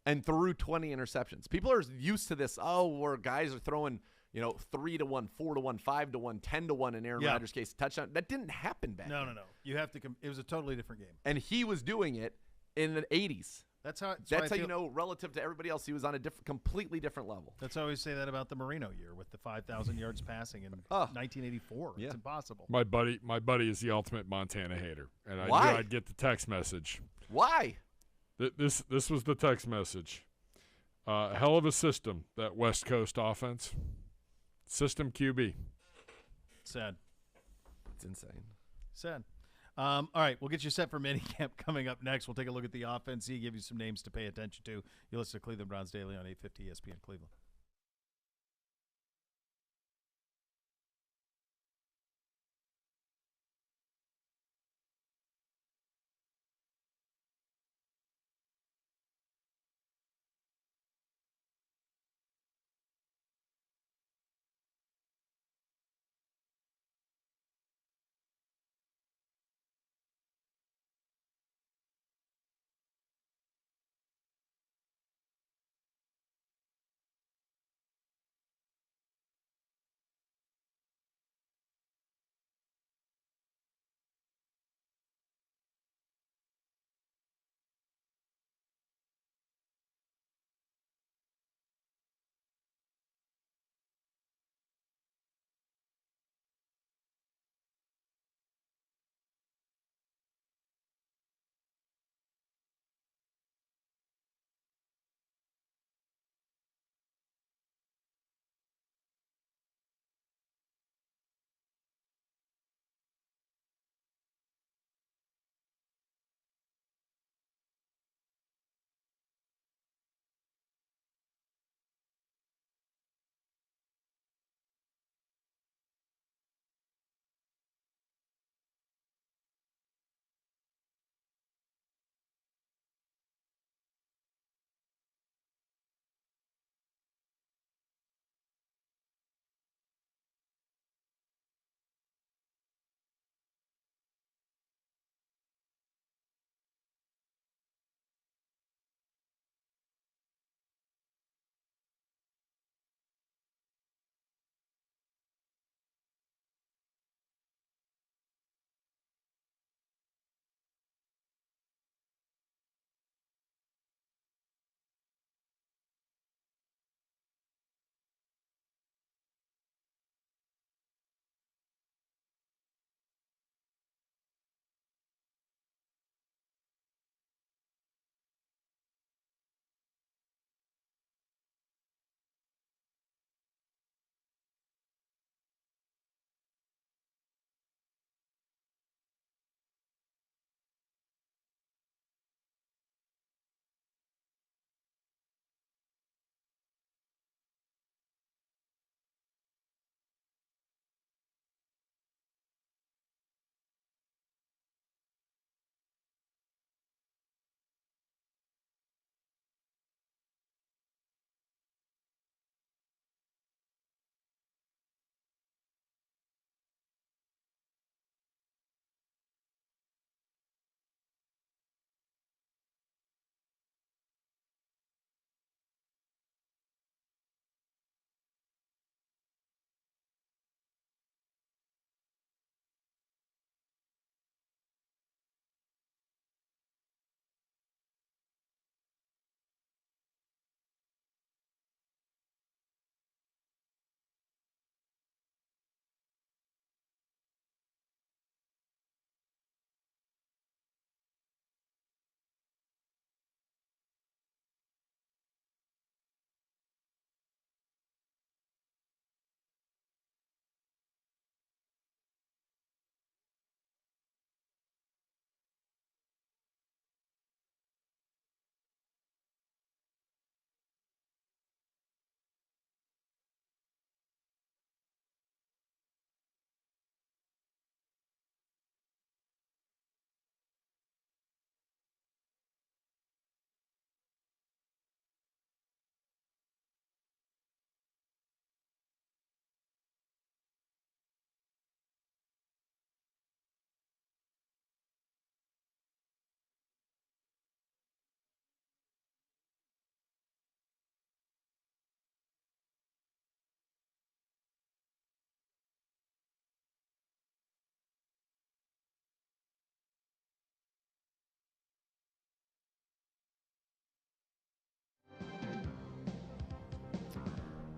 and threw 20 interceptions. People are used to this, where guys are throwing, 3-1, 4-1, 5-1, 10-1 in Aaron Rodgers' case, touchdown. That didn't happen back then. No. You have to it was a totally different game. And he was doing it in the 80s. That's how you know, relative to everybody else, he was on a completely different level. That's how I always say that about the Marino year with the 5,000 yards passing in 1984. Yeah. It's impossible. My buddy is the ultimate Montana hater, and I Why? knew I'd get the text message. Why? This was the text message. Hell of a system, that West Coast offense. System QB. Sad. It's insane. Sad. All right, we'll get you set for minicamp coming up next. We'll take a look at the offense, give you some names to pay attention to. You listen to Cleveland Browns Daily on 850 ESPN Cleveland.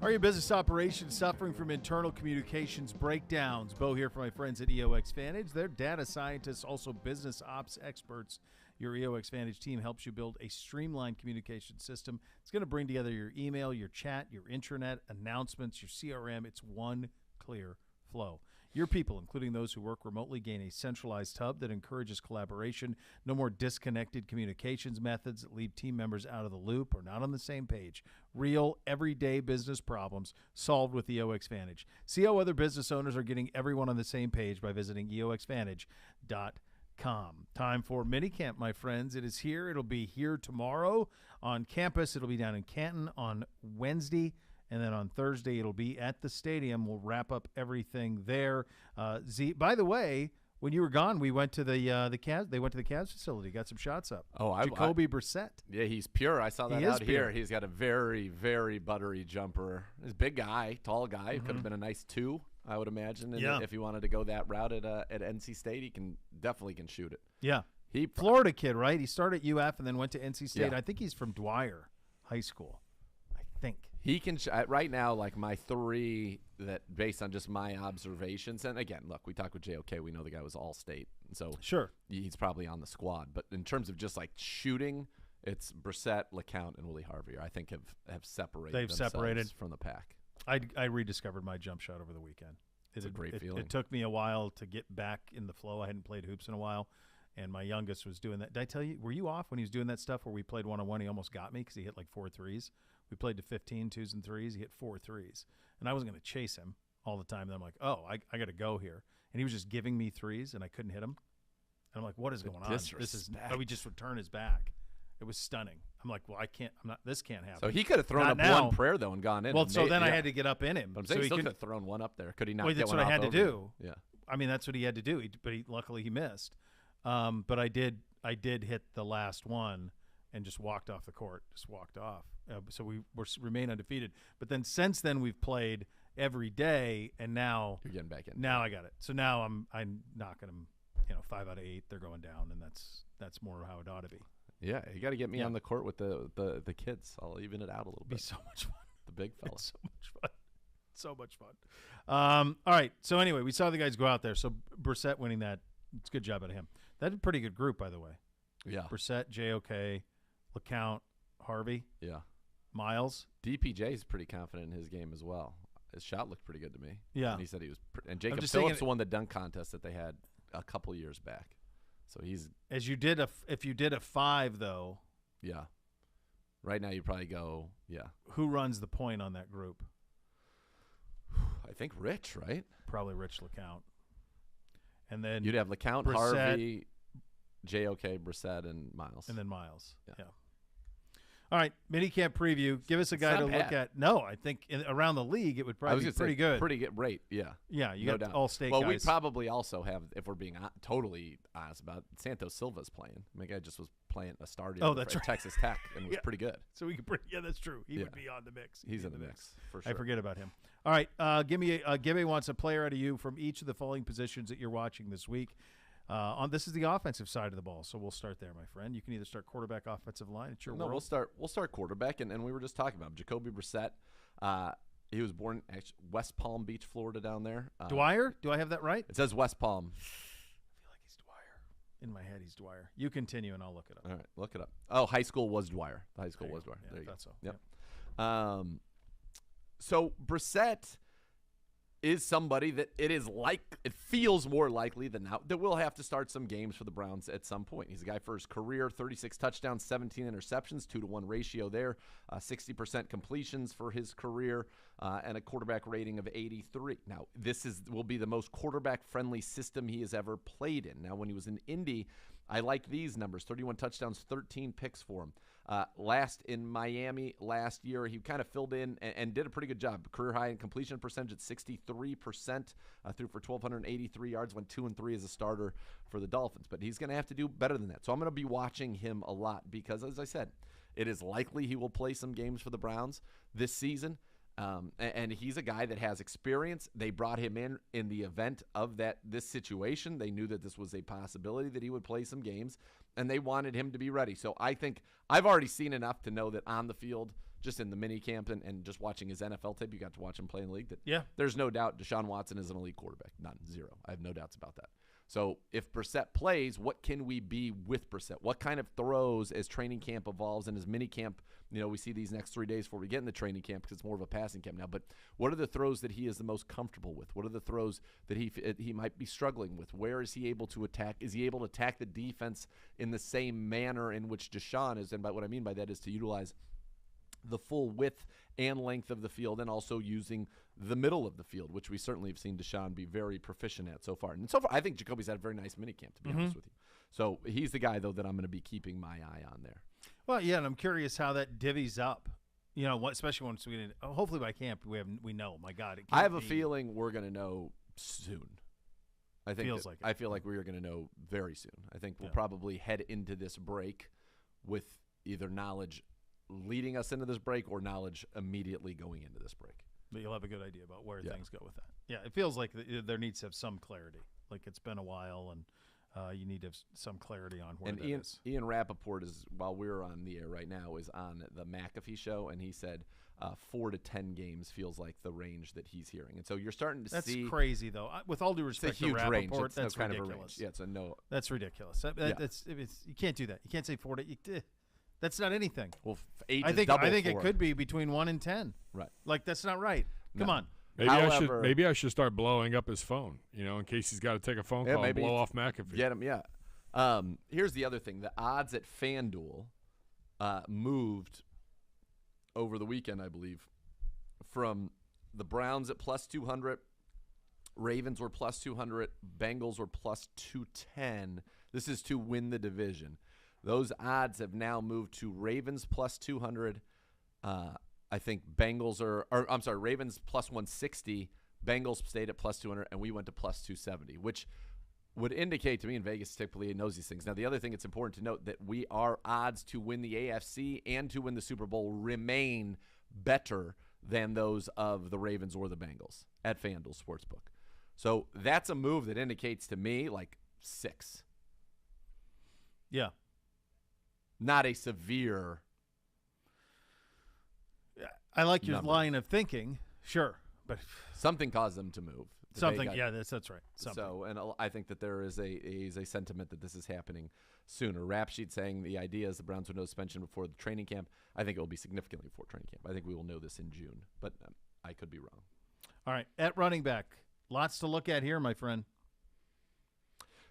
Are your business operations suffering from internal communications breakdowns? Beau here for my friends at EOX Vantage. They're data scientists, also business ops experts. Your EOX Vantage team helps you build a streamlined communication system. It's going to bring together your email, your chat, your intranet, announcements, your CRM. It's one clear flow. Your people, including those who work remotely, gain a centralized hub that encourages collaboration. No more disconnected communications methods that leave team members out of the loop or not on the same page. Real, everyday business problems solved with EOX Vantage. See how other business owners are getting everyone on the same page by visiting EOXVantage.com. Time for minicamp, my friends. It is here. It'll be here tomorrow on campus. It'll be down in Canton on Wednesday. And then on Thursday, it'll be at the stadium. We'll wrap up everything there. By the way, when you were gone, we went to the Cavs. They went to the Cavs facility, got some shots up. Oh, Jacoby Brissett. Yeah, he's pure. I saw that out here. He's got a very, very buttery jumper. He's a big guy, tall guy. Could have been a nice 2, I would imagine. And if he wanted to go that route at NC State, he definitely can shoot it. Yeah. Florida kid, right? He started at UF and then went to NC State. Yeah. I think he's from Dwyer High School. Think he can right now, like my 3 that based on just my observations, and again, look, we talked with JOK, we know the guy was all state, so sure he's probably on the squad, but in terms of just like shooting, it's Brissett, LeCount, and Willie Harvey I think have separated from the pack. I rediscovered my jump shot over the weekend. It's a great feeling. It took me a while to get back in the flow. I hadn't played hoops in a while. And my youngest was doing that. Did I tell you, were you off when he was doing that stuff where we played one-on-one? He almost got me because he hit like 4 threes. We played to 15 twos and threes. He hit 4 threes. And I wasn't going to chase him all the time. And I'm like, I got to go here. And he was just giving me threes, and I couldn't hit him. And I'm like, what is going on? He just would turn his back. It was stunning. I'm like, well, this can't happen. So he could have thrown up one prayer, though, and gone in. Well, so then I had to get up in him. But I'm saying he still could have thrown one up there. Could he not get that's one what I had to do. Yeah. I mean, that's what he had to do. Luckily he missed. But I did hit the last one and just walked off the court, just walked off. So we remain undefeated. But then since then we've played every day, and now you're getting back in. Now I got it. So now I'm knocking them, 5 out of 8. They're going down, and that's more how it ought to be. Yeah, you got to get me on the court with the kids. I'll even it out a little bit. Be so much fun. The big fella. It's so much fun. So much fun. All right. So anyway, we saw the guys go out there. So Brissett winning that. It's a good job out of him. That's a pretty good group, by the way. Yeah. Brissett, JOK, LeCount, Harvey. Yeah. Miles. DPJ is pretty confident in his game as well. His shot looked pretty good to me. Yeah. And he said he was and Jacob Phillips won the dunk contest that they had a couple years back. So he's if you did a 5 though. Yeah. Right now you probably go, yeah. Who runs the point on that group? I think Rich, right? Probably Rich LeCount. And then you'd have LeCount, Brissett, Harvey, JOK, Brissett, and Miles. And then Miles. Yeah. All right, minicamp preview. Give us a guy to look at. No, I think around the league it would probably be pretty good. Pretty good rate, yeah. Yeah, you got all state guys. Well, we probably also have, if we're being totally honest about it, Santos Silva's playing. I mean, the guy just was playing a starter at Texas Tech and was pretty good. So we could that's true. He would be on the mix. He's in the mix, for sure. I forget about him. All right, Gibby wants a player out of you from each of the following positions that you're watching this week. This is the offensive side of the ball, so we'll start there, my friend. You can either start quarterback, offensive line. It's your world. We'll start quarterback, and we were just talking about him. Jacoby Brissett. He was born at West Palm Beach, Florida, down there. Dwyer? Do I have that right? It says West Palm. I feel like he's Dwyer. In my head, he's Dwyer. You continue, and I'll look it up. All right, look it up. Oh, high school was Dwyer. The high school was Dwyer. Yeah, there you go. So. Yep. So Brissett is somebody that it feels more likely than not that we'll have to start some games for the Browns at some point. He's a guy for his career, 36 touchdowns, 17 interceptions, 2-to-1 ratio there, 60% completions for his career, and a quarterback rating of 83. Now, this will be the most quarterback-friendly system he has ever played in. Now, when he was in Indy, I like these numbers, 31 touchdowns, 13 picks for him. Last in Miami last year, he kind of filled in and did a pretty good job. Career high in completion percentage at 63%, threw for 1,283 yards, went 2-3 as a starter for the Dolphins. But he's going to have to do better than that. So I'm going to be watching him a lot because, as I said, it is likely he will play some games for the Browns this season. And he's a guy that has experience. They brought him in the event of this situation. They knew that this was a possibility that he would play some games, and they wanted him to be ready. So I think I've already seen enough to know that on the field, just in the mini camp and just watching his NFL tape. You got to watch him play in the league. Yeah. There's no doubt Deshaun Watson is an elite quarterback. None. Zero. I have no doubts about that. So if Brissett plays, what can we be with Brissett? What kind of throws as training camp evolves and as mini camp, we see these next 3 days before we get in the training camp because it's more of a passing camp now. But what are the throws that he is the most comfortable with? What are the throws that he might be struggling with? Where is he able to attack? Is he able to attack the defense in the same manner in which Deshaun is? And by what I mean by that is to utilize the full width and length of the field and also using the middle of the field, which we certainly have seen Deshaun be very proficient at so far. And so far, I think Jacoby's had a very nice minicamp, to be honest with you. So he's the guy, though, that I'm going to be keeping my eye on there. Well, yeah, and I'm curious how that divvies up. Especially once we get hopefully by camp we know. My God, I have a feeling we're going to know soon. I feel like we are going to know very soon. I think we'll probably head into this break with either knowledge leading us into this break or knowledge immediately going into this break. But you'll have a good idea about where things go with that. Yeah, it feels like there needs to have some clarity. Like it's been a while, and you need to have some clarity on where that is. Ian Rappaport is, while we're on the air right now, is on the McAfee show, and he said 4 to 10 games feels like the range that he's hearing. And so you're starting to see. That's crazy, though. With all due respect to Rappaport, that's kind ridiculous. Of a range. Yeah, it's a no. That's ridiculous. You can't do that. You can't say 4 to. That's not anything. Well, I think it could be between 1 and 10. Right. Like that's not right. Come on. Maybe I should start blowing up his phone. In case he's got to take a phone call and blow off McAfee. Get him. Yeah. Here's the other thing: the odds at FanDuel moved over the weekend, I believe, from the Browns at +200, Ravens were +200, Bengals were +210. This is to win the division. Those odds have now moved to Ravens +200. I think Ravens +160. Bengals stayed at +200, and we went to +270, which would indicate to me, and Vegas typically knows these things. Now, the other thing it's important to note that our odds to win the AFC and to win the Super Bowl remain better than those of the Ravens or the Bengals at FanDuel Sportsbook. So that's a move that indicates to me like 6. Yeah. Not a severe. I like your line of thinking, sure, but something caused them to move. Something, that's right. Something. So, and I think that there is a sentiment that this is happening sooner. Rap Sheet saying the idea is the Browns would know suspension before the training camp. I think it will be significantly before training camp. I think we will know this in June, but I could be wrong. All right, at running back, lots to look at here, my friend.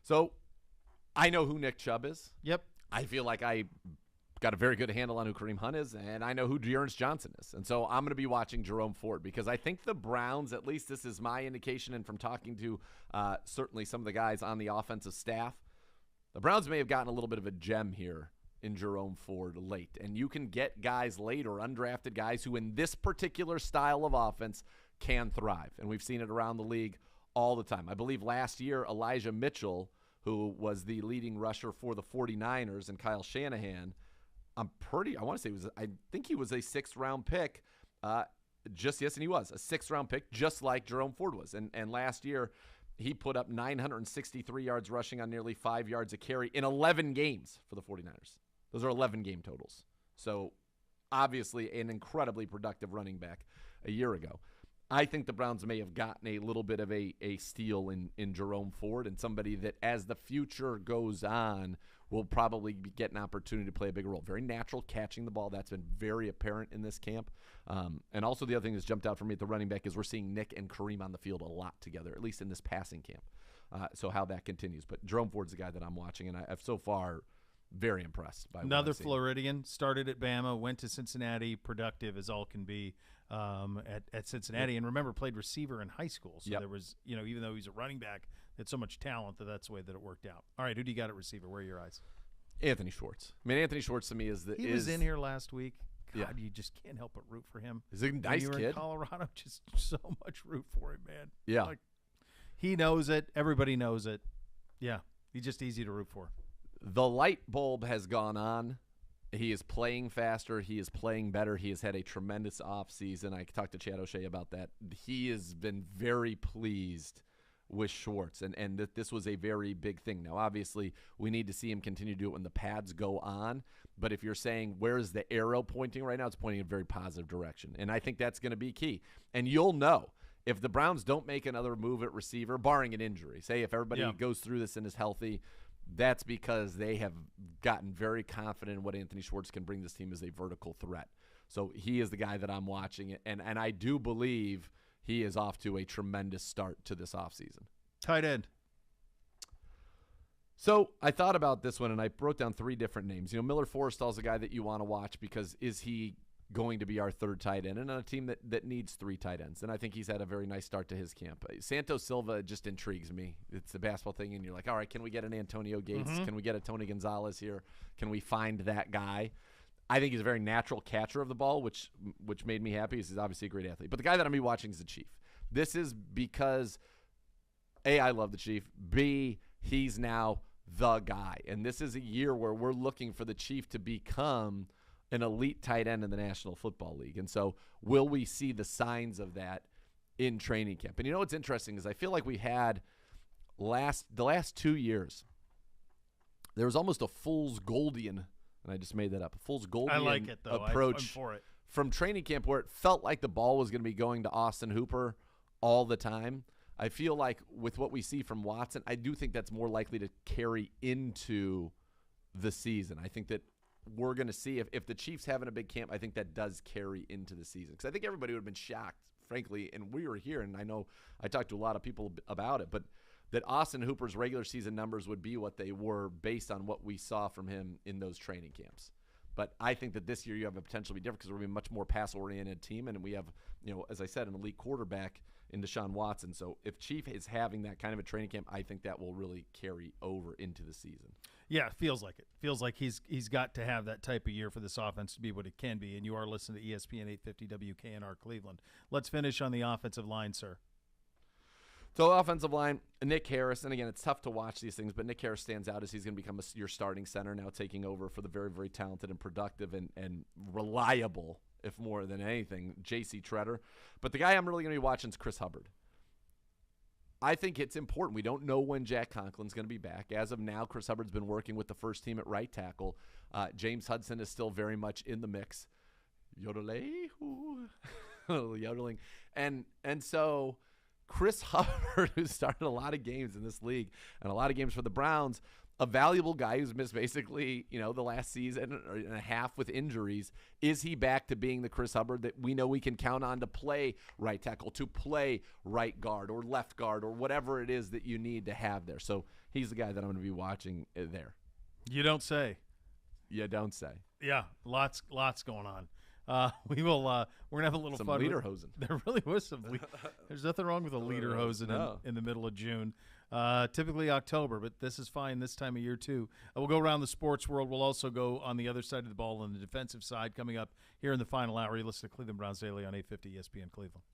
So, I know who Nick Chubb is. Yep. I feel like I got a very good handle on who Kareem Hunt is, and I know who Dearness Johnson is. And so I'm going to be watching Jerome Ford because I think the Browns, at least this is my indication, and from talking to certainly some of the guys on the offensive staff, the Browns may have gotten a little bit of a gem here in Jerome Ford late. And you can get guys late or undrafted guys who in this particular style of offense can thrive. And we've seen it around the league all the time. I believe last year Elijah Mitchell, who was the leading rusher for the 49ers, and Kyle Shanahan, I think he was a 6th-round pick. And he was a 6th-round pick, just like Jerome Ford was. And last year, he put up 963 yards rushing on nearly 5 yards a carry in 11 games for the 49ers. Those are 11-game totals. So, obviously, an incredibly productive running back a year ago. I think the Browns may have gotten a little bit of a steal in Jerome Ford, and somebody that, as the future goes on, will probably get an opportunity to play a bigger role. Very natural catching the ball. That's been very apparent in this camp. And also the other thing that's jumped out for me at the running back is we're seeing Nick and Kareem on the field a lot together, at least in this passing camp. So how that continues. But Jerome Ford's the guy that I'm watching, and I've so far very impressed by another Floridian. Started at Bama, went to Cincinnati, productive as all can be at Cincinnati. And remember, played receiver in high school. So there was, even though he's a running back, had so much talent that's the way that it worked out. All right, who do you got at receiver? Where are your eyes? Anthony Schwartz. I mean, Anthony Schwartz to me is the. He was in here last week. God, you just can't help but root for him. He's a nice kid. In Colorado, just so much root for him, man. Yeah. He knows it. Everybody knows it. Yeah, he's just easy to root for. The light bulb has gone on. He is playing faster. He is playing better. He has had a tremendous offseason. I talked to Chad O'Shea about that. He has been very pleased with Schwartz, and that this was a very big thing. Now, obviously, we need to see him continue to do it when the pads go on, But if you're saying where's the arrow pointing right now, it's pointing in a very positive direction. And I think that's going to be key. And you'll know if the Browns don't make another move at receiver, barring an injury, say if everybody goes through this and is healthy, that's because they have gotten very confident in what Anthony Schwartz can bring this team as a vertical threat. So he is the guy that I'm watching. And I do believe he is off to a tremendous start to this offseason. Tight end. So I thought about this one, and I wrote down 3 different names. Miller Forrestall is a guy that you want to watch because is he going to be our third tight end and on a team that needs 3 tight ends? And I think he's had a very nice start to his camp. Santos Silva just intrigues me. It's the basketball thing, and you're like, all right, can we get an Antonio Gates? Mm-hmm. Can we get a Tony Gonzalez here? Can we find that guy? I think he's a very natural catcher of the ball, which made me happy. He's obviously a great athlete. But the guy that I'm going to be watching is the Chief. This is because, A, I love the Chief. B, he's now the guy. And this is a year where we're looking for the Chief to become an elite tight end in the National Football League. And so will we see the signs of that in training camp? And what's interesting is I feel like we had the last 2 years, there was almost a fool's Goldian, and I just made that up, a fool's Goldian I like it, though. approach I'm for it. From training camp where it felt like the ball was going to be going to Austin Hooper all the time. I feel like with what we see from Watson, I do think that's more likely to carry into the season. I think that we're going to see if the Chiefs having a big camp, I think that does carry into the season. Because I think everybody would have been shocked, frankly, and we were here, and I know I talked to a lot of people about it, but that Austin Hooper's regular season numbers would be what they were based on what we saw from him in those training camps. But I think that this year you have a potential to be different because we're going to be a much more pass-oriented team, and we have, as I said, an elite quarterback in Deshaun Watson. So if Chief is having that kind of a training camp, I think that will really carry over into the season. Yeah, it feels like it. Feels like he's got to have that type of year for this offense to be what it can be. And you are listening to ESPN 850 WKNR Cleveland. Let's finish on the offensive line, sir. So offensive line, Nick Harris, and again, it's tough to watch these things, but Nick Harris stands out as he's going to become your starting center now, taking over for the very, very talented and productive and reliable, if more than anything, J.C. Treader. But the guy I'm really going to be watching is Chris Hubbard. I think it's important. We don't know when Jack Conklin's going to be back. As of now, Chris Hubbard's been working with the first team at right tackle. James Hudson is still very much in the mix. Yodeling. And so Chris Hubbard, who started a lot of games in this league and a lot of games for the Browns, a valuable guy who's missed basically, the last season and a half with injuries. Is he back to being the Chris Hubbard that we know we can count on to play right tackle, to play right guard or left guard or whatever it is that you need to have there? So he's the guy that I'm going to be watching there. You don't say. You don't say. Yeah, lots going on. We're gonna have a little some fun. Lederhosen. There really was some. There's nothing wrong with a Lederhosen in the middle of June. Typically October, but this is fine this time of year too. We'll go around the sports world. We'll also go on the other side of the ball on the defensive side coming up here in the final hour. You listen to Cleveland Browns Daily on 850 ESPN Cleveland.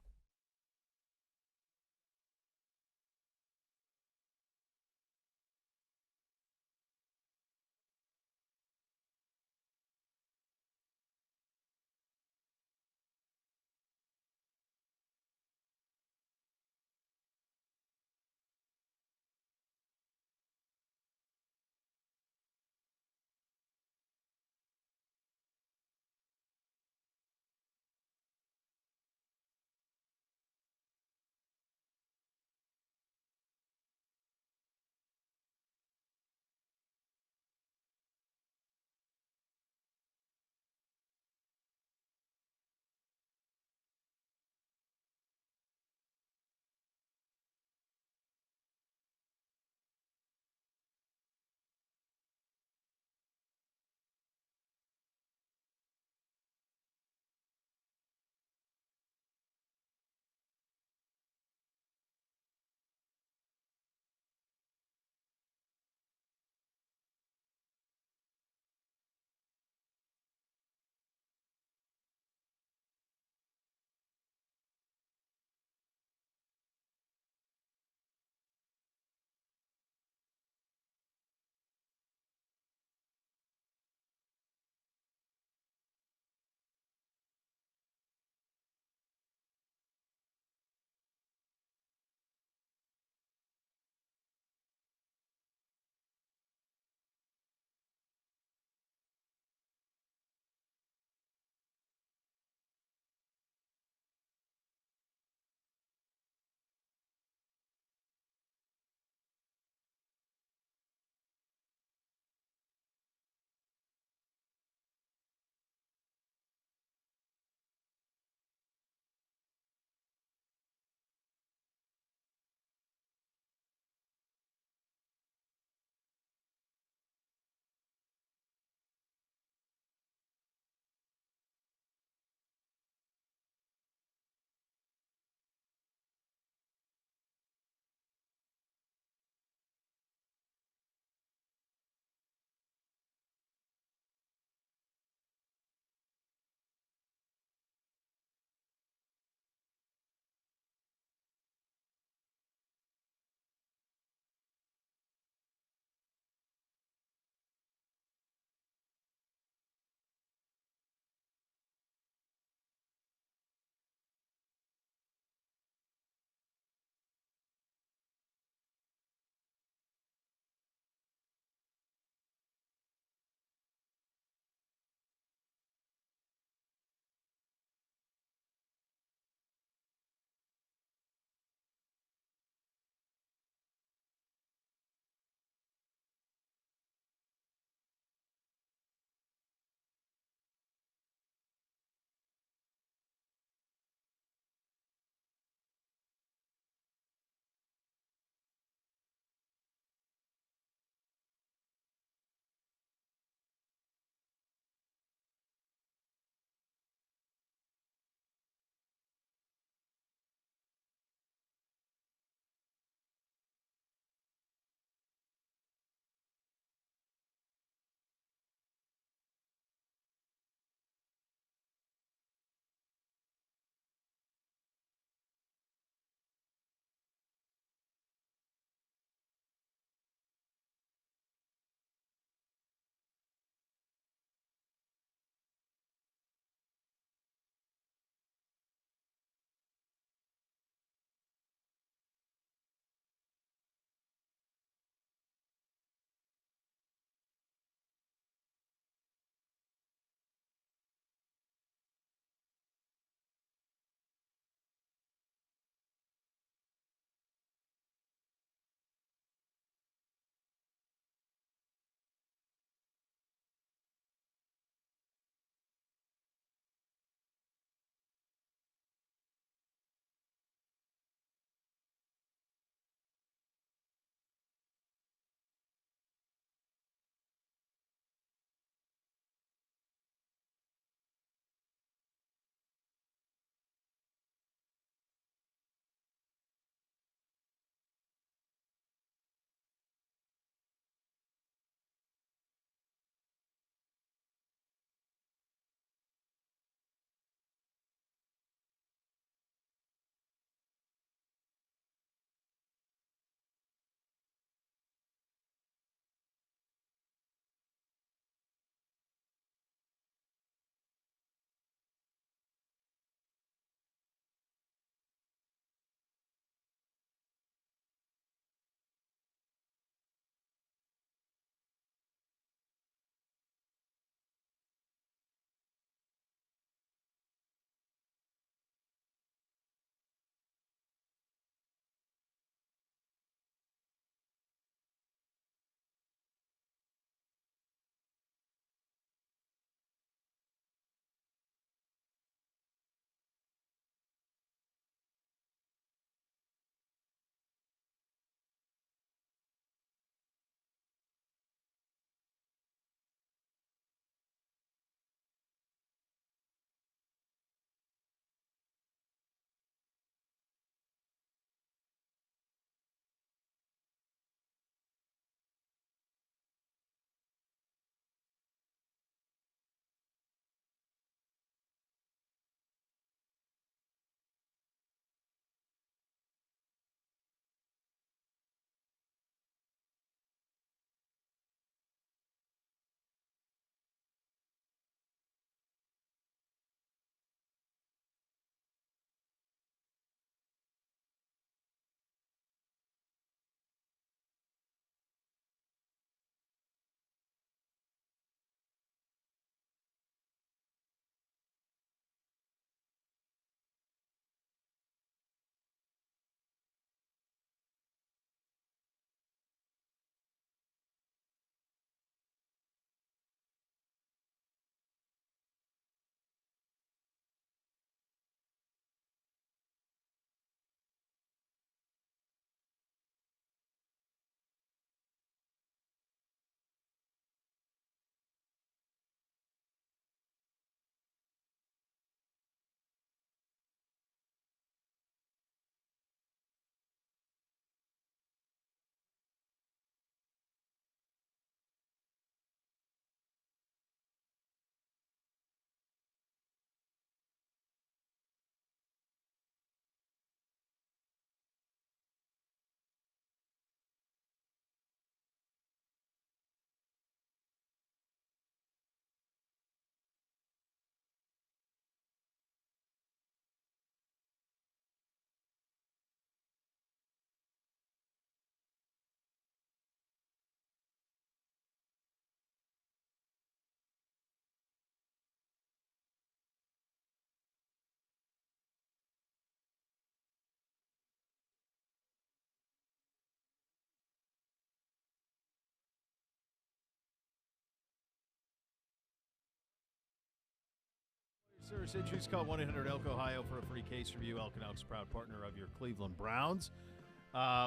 Serious issues, call 1-800-ELK-OHIO for a free case review. Elk & Elk's proud partner of your Cleveland Browns.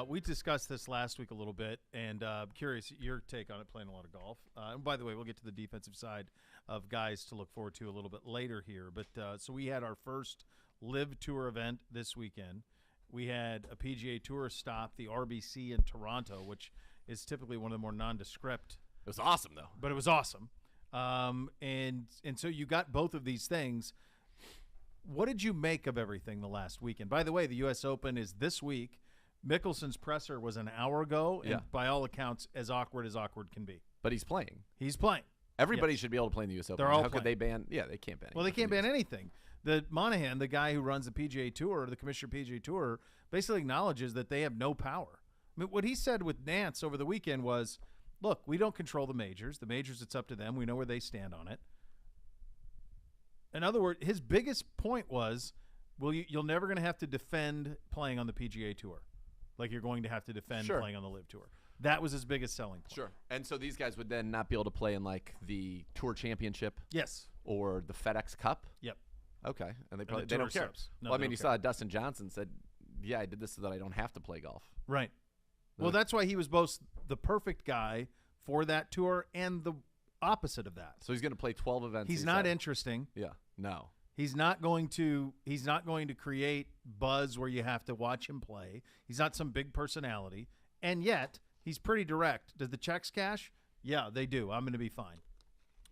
We discussed this last week a little bit, and I'm curious your take on it, playing a lot of golf. And by the way, we'll get to the defensive side of guys to look forward to a little bit later here. But so we had our first Live Tour event this weekend. We had a PGA Tour stop, the RBC in Toronto, which is typically one of the more nondescript. It was awesome, though. But it was awesome. And so you got both of these things. What did you make of everything the last weekend? By the way, the U.S. Open is this week. Mickelson's presser was an hour ago, and by all accounts, as awkward can be. But he's playing. He's playing. Everybody should be able to play in the U.S. Open. They're all How playing. could they ban? Yeah, they can't ban. Well, they can't ban anything. The Monahan, the guy who runs the PGA Tour, the commissioner of PGA Tour, basically acknowledges that they have no power. I mean, what he said with Nance over the weekend was, look, we don't control the majors. The majors, it's up to them. We know where they stand on it. In other words, his biggest point was, you're never going to have to defend playing on the PGA Tour like you're going to have to defend playing on the Live Tour. That was his biggest selling point. Sure. And so these guys would then not be able to play in, like, the Tour Championship? Yes. Or the FedEx Cup? Yep. Okay. And they probably they don't care. No, well, I mean, you saw Dustin Johnson said, yeah, I did this so that I don't have to play golf. Right. Well, that's why he was both the perfect guy for that tour and the opposite of that. So he's going to play 12 events. He's not interesting. Yeah. No. He's not going to create buzz where you have to watch him play. He's not some big personality. And yet, he's pretty direct. Does the checks cash? Yeah, they do. I'm going to be fine.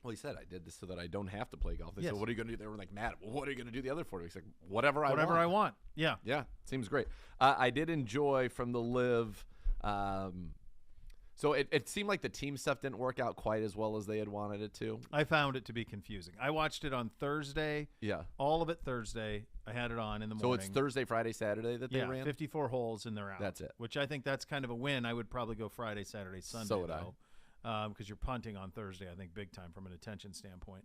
Well, he said, I did this so that I don't have to play golf. They said, what are you going to do? They were like, mad. Well, what are you going to do the other 4 weeks? Like, whatever I want. Yeah. Yeah. Seems great. I did enjoy from the Live. So it seemed like the team stuff didn't work out quite as well as they had wanted it to. I found it to be confusing. I watched it on Thursday. Yeah. All of it Thursday. I had it on in the morning. So it's Thursday, Friday, Saturday that they ran? 54 holes and they're out. That's it. Which I think that's kind of a win. I would probably go Friday, Saturday, Sunday. So would I. Because you're punting on Thursday, I think, big time from an attention standpoint.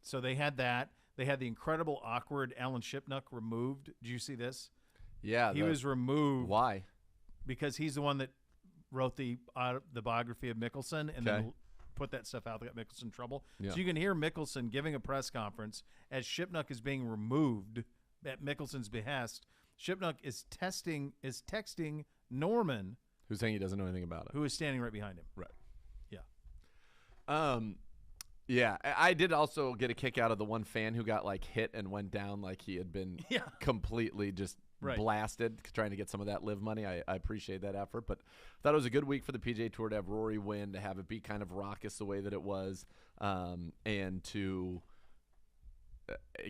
So they had that. They had the incredible, awkward Alan Shipnuck removed. Did you see this? Yeah. He was removed. Why? Because he's the one that wrote the biography of Mickelson and then put that stuff out that got Mickelson in trouble. Yeah. So you can hear Mickelson giving a press conference as Shipnuck is being removed at Mickelson's behest. Shipnuck is texting Norman, who's saying he doesn't know anything about it, who is standing right behind him. Right. Yeah. Yeah. I did also get a kick out of the one fan who got like hit and went down like he had been completely just blasted, trying to get some of that Live money. I appreciate that effort, but I thought it was a good week for the PGA Tour to have Rory win, to have it be kind of raucous the way that it was, and to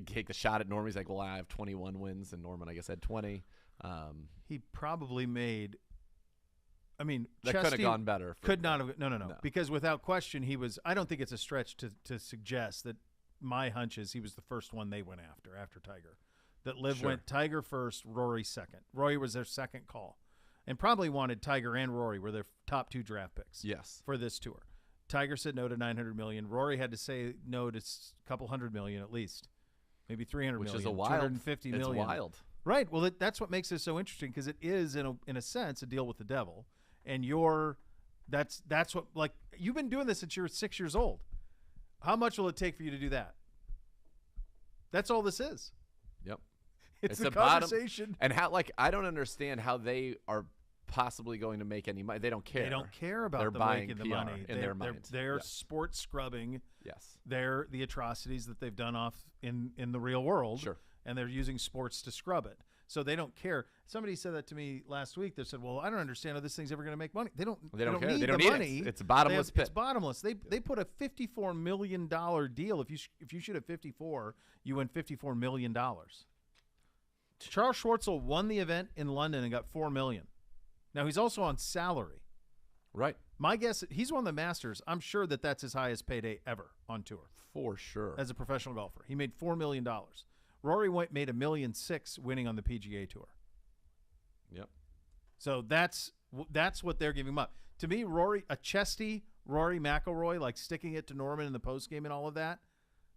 take the shot at Norman. He's like, well, I have 21 wins, and Norman, I guess, had 20. He probably made. I mean, that could have gone better. Could not have. No. Because without question, he was. I don't think it's a stretch to suggest that my hunch is he was the first one they went after Tiger. That Liv went Tiger first, Rory second. Rory was their second call, and probably wanted Tiger and Rory were their top 2 draft picks. Yes, for this tour. Tiger said no to $900 million. Rory had to say no to a couple $100 million at least, maybe $300 million. Which is a wild. $250 million. It's wild, right? Well, that's what makes it so interesting, because it is in a sense a deal with the devil, and that's what, like, you've been doing this since you were 6 years old. How much will it take for you to do that? That's all this is. Yep. It's a conversation. And how, like, I don't understand how they are possibly going to make any money. They don't care. They don't care about They're buying the PR money in their minds. They're sports scrubbing. Yes. They're the atrocities that they've done off in the real world. Sure. And they're using sports to scrub it. So they don't care. Somebody said that to me last week. They said, well, I don't understand how this thing's ever going to make money. They don't care. Need they don't the need money. It's a bottomless pit. It's bottomless. They put a $54 million deal. If you shoot at 54, you win $54 million. Charles Schwartzel won the event in London and got $4 million. Now, he's also on salary. Right. My guess, he's won the Masters. I'm sure that's his highest payday ever on tour. For sure. As a professional golfer. He made $4 million. Rory made $1.6 million winning on the PGA Tour. Yep. So that's what they're giving him up. To me, a chesty Rory McIlroy, like sticking it to Norman in the postgame and all of that,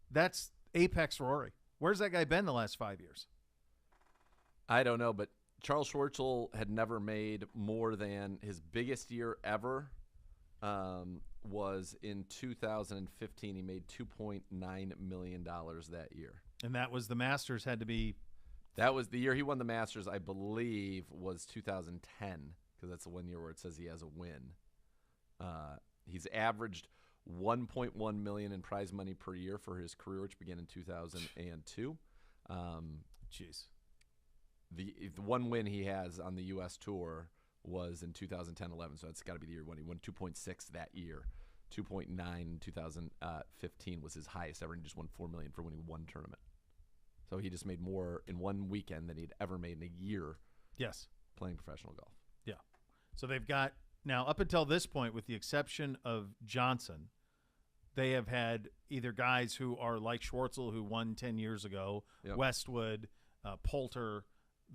that's apex Rory. Where's that guy been the last 5 years? I don't know, but Charles Schwartzel had never made more than his biggest year ever was in 2015. He made $2.9 million that year. And that was the Masters had to be. That was the year he won the Masters, I believe, was 2010, because that's the 1 year where it says he has a win. He's averaged $1.1 million in prize money per year for his career, which began in 2002. Jeez. The one win he has on the U.S. Tour was in 2010-11, so it's got to be the year when he won 2.6 that year. 2.9 in 2015 was his highest ever, and he just won $4 million for winning one tournament. So he just made more in one weekend than he'd ever made in a year. Yes. Playing professional golf. Yeah. So they've got now up until this point, with the exception of Johnson, they have had either guys who are like Schwartzel, who won 10 years ago, Yep. Westwood, Poulter,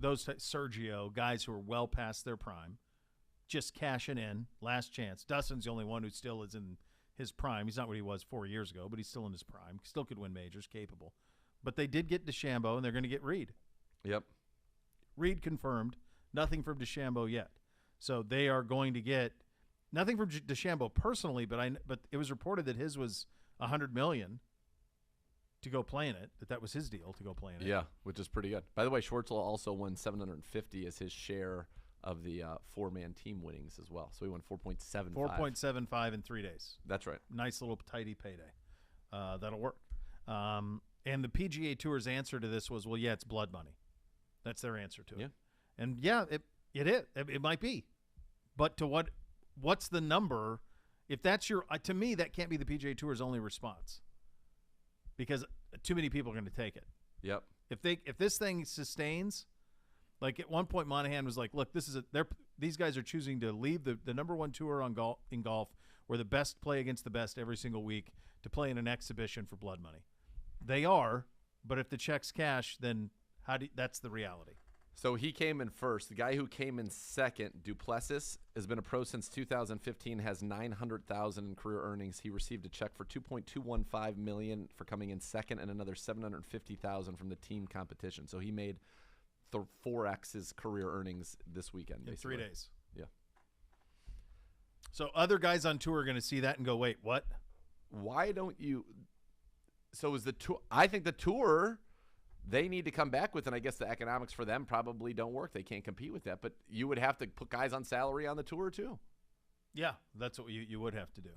Sergio, guys who are well past their prime, just cashing in, last chance. Dustin's the only one who still is in his prime. He's not what he was 4 years ago, but he's still in his prime. Still could win majors, capable. But they did get DeChambeau, and they're going to get Reed. Yep. Reed confirmed. Nothing from DeChambeau yet. So they are going to get nothing from DeChambeau personally, but it was reported that his was $100 million to go play in it. That was his deal to go play in it. Yeah, which is pretty good. By the way, Schwartzel also won $750 as his share of the four-man team winnings as well. So he won 4.75. 4.75 in 3 days. That's right. Nice little tidy payday. That'll work. And the PGA Tour's answer to this was, well, yeah, it's blood money. That's their answer to it. Yeah. And yeah, it is. It might be. But to what's the number? If that's your to me, that can't be the PGA Tour's only response. Because too many people are going to take it. Yep. If this thing sustains, like at one point Monahan was like, look, these guys are choosing to leave the number one tour in golf where the best play against the best every single week to play in an exhibition for blood money. They are, but if the checks cash, then that's the reality. So he came in first. The guy who came in second, Duplessis, has been a pro since 2015, has $900,000 in career earnings. He received a check for $2.215 million for coming in second, and another $750,000 from the team competition. So he made 4x his career earnings this weekend. In basically. 3 days. Yeah. So other guys on tour are going to see that and go, wait, what? Why don't you? So is the tour? I think the tour. They need to come back with, and I guess the economics for them probably don't work. They can't compete with that. But you would have to put guys on salary on the tour too. Yeah, that's what you would have to do.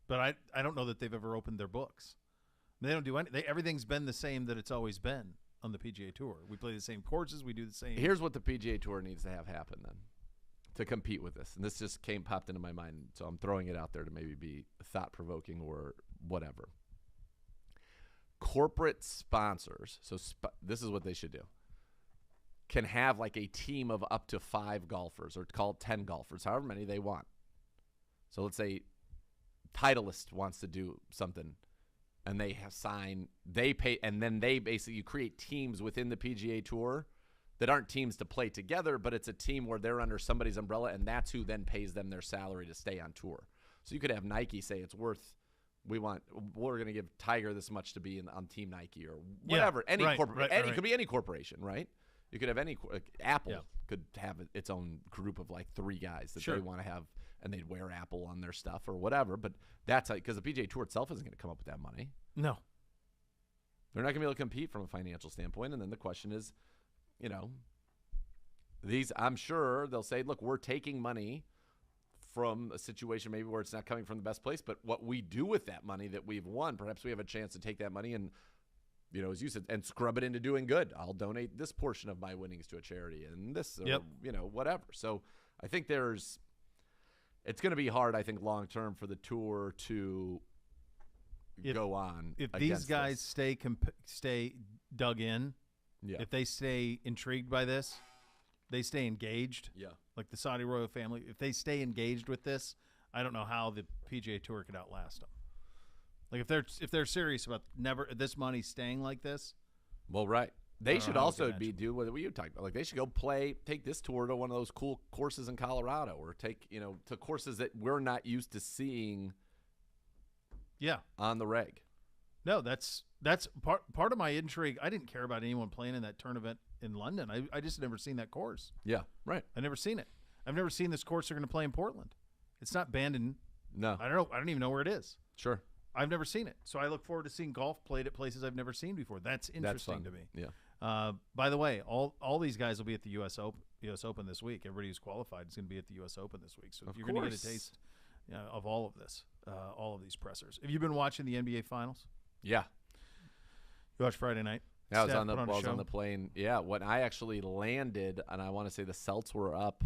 But I don't know that they've ever opened their books. They don't do anything. Everything's been the same that it's always been on the PGA Tour. We play the same courses. We do the same. Here's what the PGA Tour needs to have happen then to compete with this. And this just popped into my mind, so I'm throwing it out there to maybe be thought-provoking or whatever. Corporate sponsors, so this is what they should do, can have like a team of up to 5 golfers or call it 10 golfers, however many they want. So let's say Titleist wants to do something and they pay, and then you create teams within the PGA Tour that aren't teams to play together, but it's a team where they're under somebody's umbrella, and that's who then pays them their salary to stay on tour. So you could have Nike say it's worth, we're going to give Tiger this much to be on Team Nike or whatever. Yeah, It could be any corporation, right? You could have Apple could have its own group of like 3 guys that they want to have, and they'd wear Apple on their stuff or whatever. But that's because the PGA Tour itself isn't going to come up with that money. No. They're not going to be able to compete from a financial standpoint. And then the question is, I'm sure they'll say, look, we're taking money from a situation maybe where it's not coming from the best place, but what we do with that money that we've won, perhaps we have a chance to take that money and, as you said, and scrub it into doing good. I'll donate this portion of my winnings to a charity and this, or, whatever. So I think it's going to be hard, I think, long-term for the tour to go on. If these guys stay dug in, if they stay intrigued by this, they stay engaged. Yeah. Like the Saudi royal family, if they stay engaged with this, I don't know how the PGA Tour could outlast them. Like if they're serious about this money staying like this. Well, right. They should also do what you talked about. Like they should go take this tour to one of those cool courses in Colorado, or take to courses that we're not used to seeing. Yeah. On the reg. No, that's part of my intrigue. I didn't care about anyone playing in that tournament in London. I just never seen that course. Yeah, right. I've never seen it. I've never seen this course they're going to play in Portland. It's not banned in No. I don't know. I don't even know where it is. Sure. I've never seen it. So I look forward to seeing golf played at places I've never seen before. That's interesting to me. Yeah. By the way, all these guys will be at the U.S. Open this week. Everybody who's qualified is going to be at the U.S. Open this week. So if you're going to get a taste of all of this, all of these pressers. Have you been watching the NBA Finals? Yeah. You watched Friday night? Yeah, I was on the plane. Yeah, when I actually landed, and I want to say the Celts were up.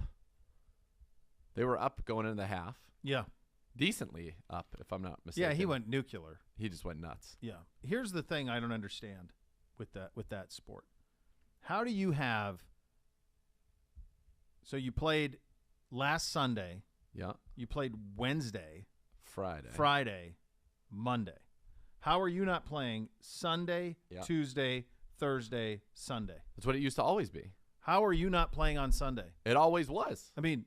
They were up going into the half. Yeah. Decently up, if I'm not mistaken. Yeah, he went nuclear. He just went nuts. Yeah. Here's the thing I don't understand with that sport. How do you have – so you played last Sunday. Yeah. You played Wednesday. Friday. Monday. How are you not playing Sunday, Tuesday, Thursday, Sunday? That's what it used to always be. How are you not playing on Sunday? It always was. I mean,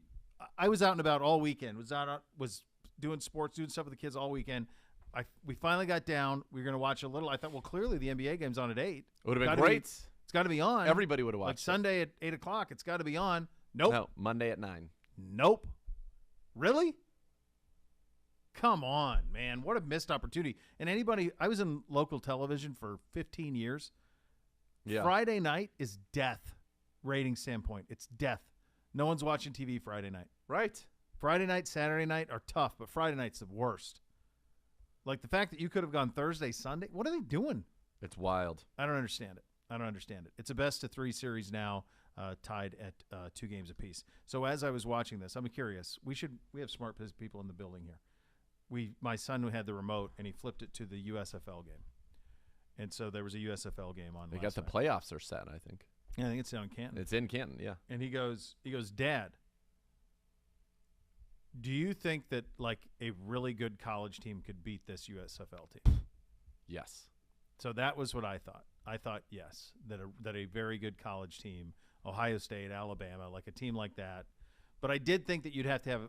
I was out and about all weekend. Was doing sports, doing stuff with the kids all weekend. We finally got down. We were going to watch a little. I thought, well, clearly the NBA game's on at 8. It would have been great. It's got to be on. Everybody would have watched like Sunday at 8 o'clock. It's got to be on. Nope. No, Monday at 9. Nope. Really? Come on, man. What a missed opportunity. And I was in local television for 15 years. Yeah. Friday night is death, rating standpoint. It's death. No one's watching TV Friday night. Right. Friday night, Saturday night are tough, but Friday night's the worst. Like the fact that you could have gone Thursday, Sunday. What are they doing? It's wild. I don't understand it. It's a best-of-3 series now, tied at 2 games apiece. So as I was watching this, I'm curious. We have smart people in the building here. My son who had the remote, and he flipped it to the USFL game. And so there was a USFL game on. They got the playoffs are set, I think. Yeah, I think it's down in Canton. It's in Canton, yeah. And he goes, Dad, do you think that like a really good college team could beat this USFL team? Yes. So that was what I thought. I thought yes, that a very good college team, Ohio State, Alabama, like a team like that. But I did think that you'd have to have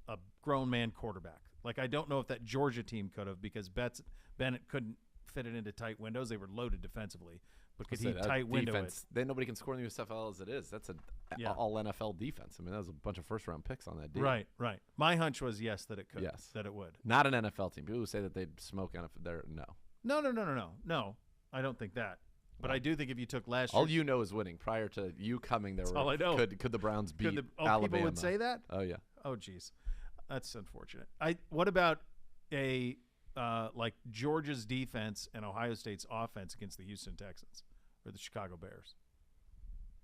a grown man quarterback. Like I don't know if that Georgia team could have because Bennett couldn't fit it into tight windows. They were loaded defensively, but could he tight window it? Then nobody can score in the USFL as it is. That's all NFL defense. I mean, that was a bunch of first-round picks on that deal. Right. My hunch was yes that it could. Yes, that it would. Not an NFL team. People who say that they'd smoke NFL, there. No. No. I don't think that. But I do think if you took last year, all you know is winning. Prior to you coming, there all I know. Could the Browns beat Alabama? People would say that. Oh yeah. Oh geez, that's unfortunate. What about a like Georgia's defense and Ohio State's offense against the Houston Texans or the Chicago Bears?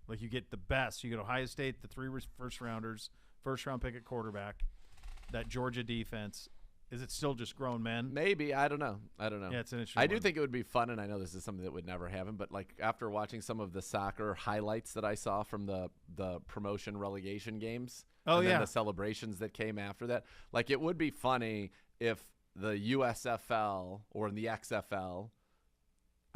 Like you get the best. You get Ohio State, the 3 first-rounders, first-round pick at quarterback. That Georgia defense. Is it still just grown men? Maybe. I don't know. Yeah, it's an interesting I do think it would be fun, and I know this is something that would never happen, but like after watching some of the soccer highlights that I saw from the promotion relegation games, then the celebrations that came after that, like it would be funny if the USFL or in the XFL,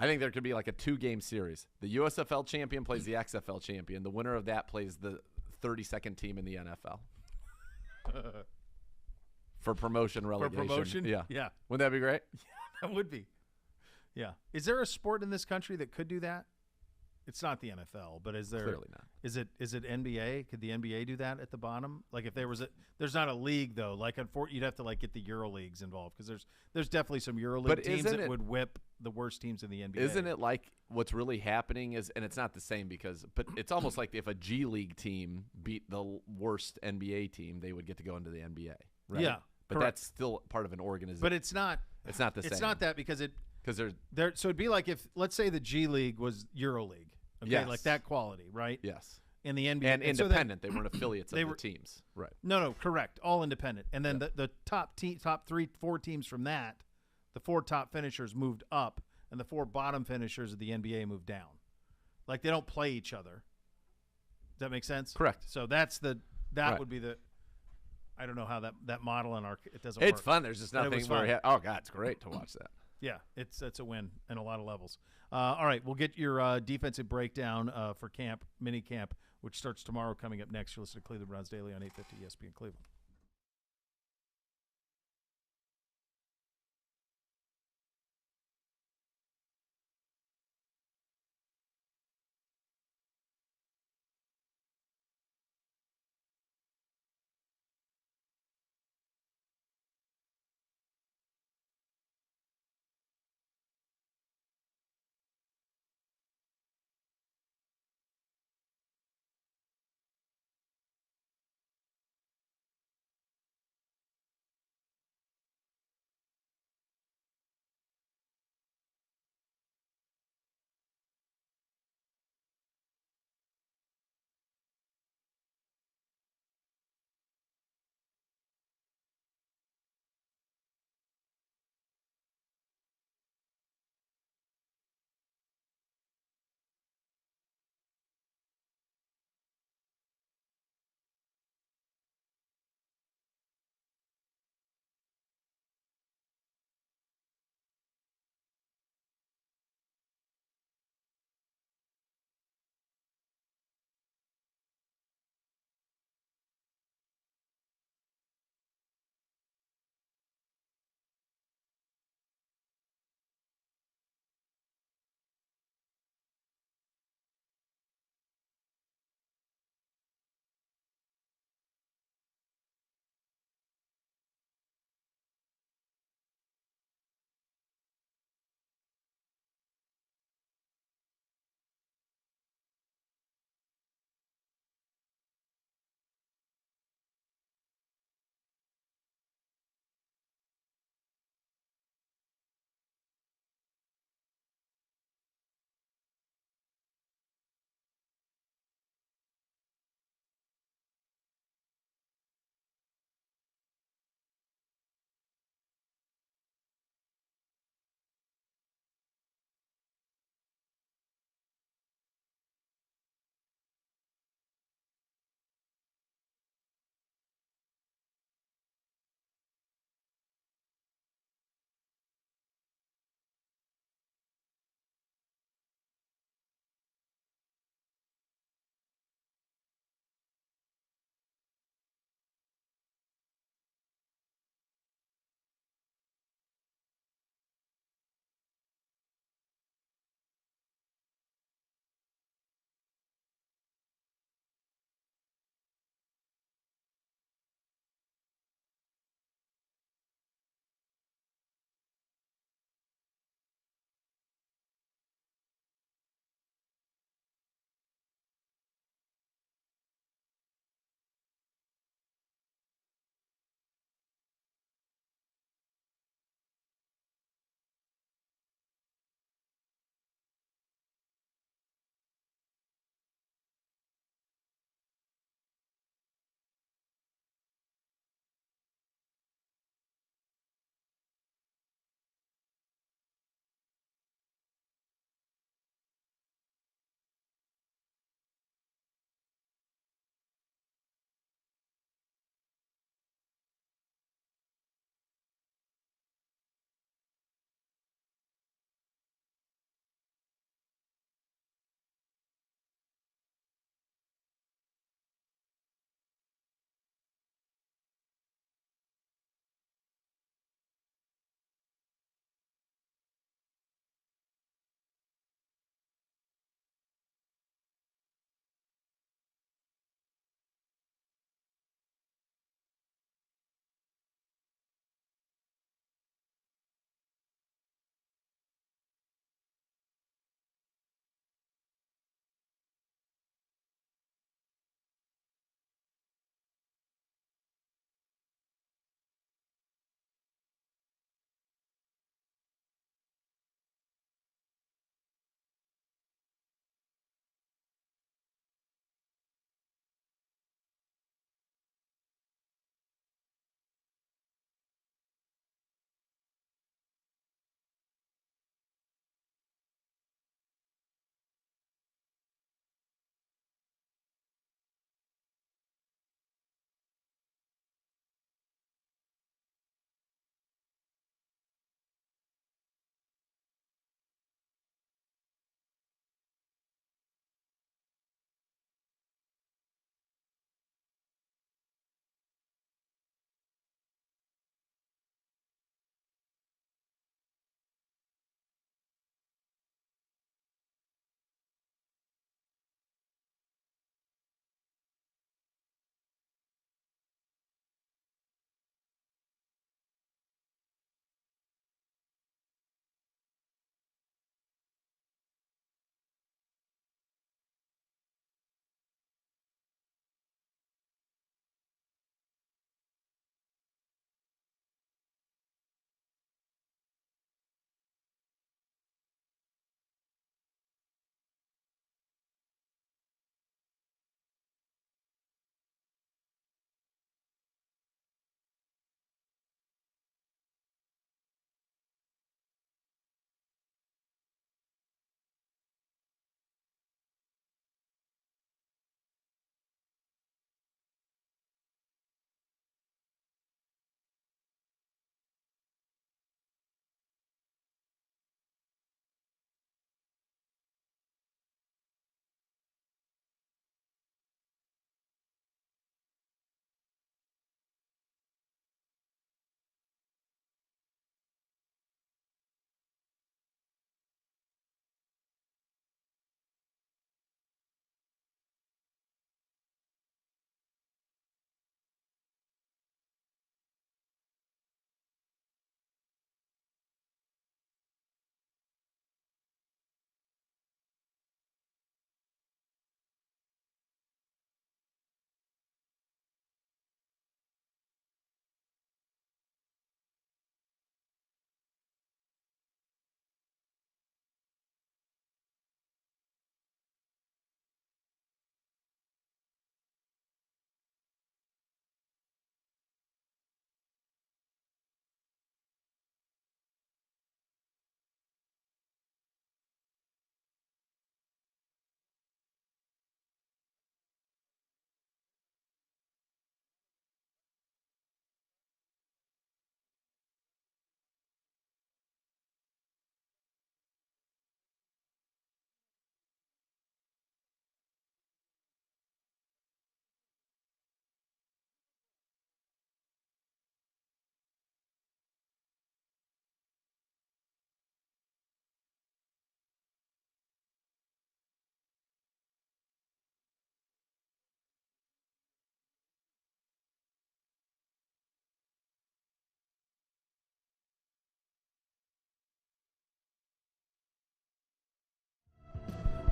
I think there could be like a 2-game series. The USFL champion plays the XFL champion. The winner of that plays the 32nd team in the NFL. For promotion relegation. For promotion? Yeah. Wouldn't that be great? Yeah, that would be. Yeah. Is there a sport in this country that could do that? It's not the NFL, but is there? Clearly not. Is it NBA? Could the NBA do that at the bottom? Like if there was there's not a league though. Like you'd have to like get the Euro leagues involved because there's definitely some Euro league teams that would whip the worst teams in the NBA. Isn't it like what's really happening is, and it's not the same but it's almost like if a G League team beat the worst NBA team, they would get to go into the NBA. Right? Yeah. But correct. That's still part of an organization. But it's not. It's not the same. It's not that because there's so it'd be like if let's say the G League was Euro League. Okay, yes. like that quality, right? Yes. In the NBA. And independent. They weren't affiliates of the teams. Right. No, correct. All independent. And then the top 3, 4 teams from that, the 4 top finishers moved up, and the 4 bottom finishers of the NBA moved down. Like they don't play each other. Does that make sense? Correct. So that would be the I don't know how that model in it doesn't work. It's fun. There's just nothing where oh God, it's great to watch that. Yeah, it's a win in a lot of levels. All right, we'll get your defensive breakdown for mini camp, which starts tomorrow. Coming up next, you'll listen to Cleveland Browns Daily on 850 ESPN Cleveland.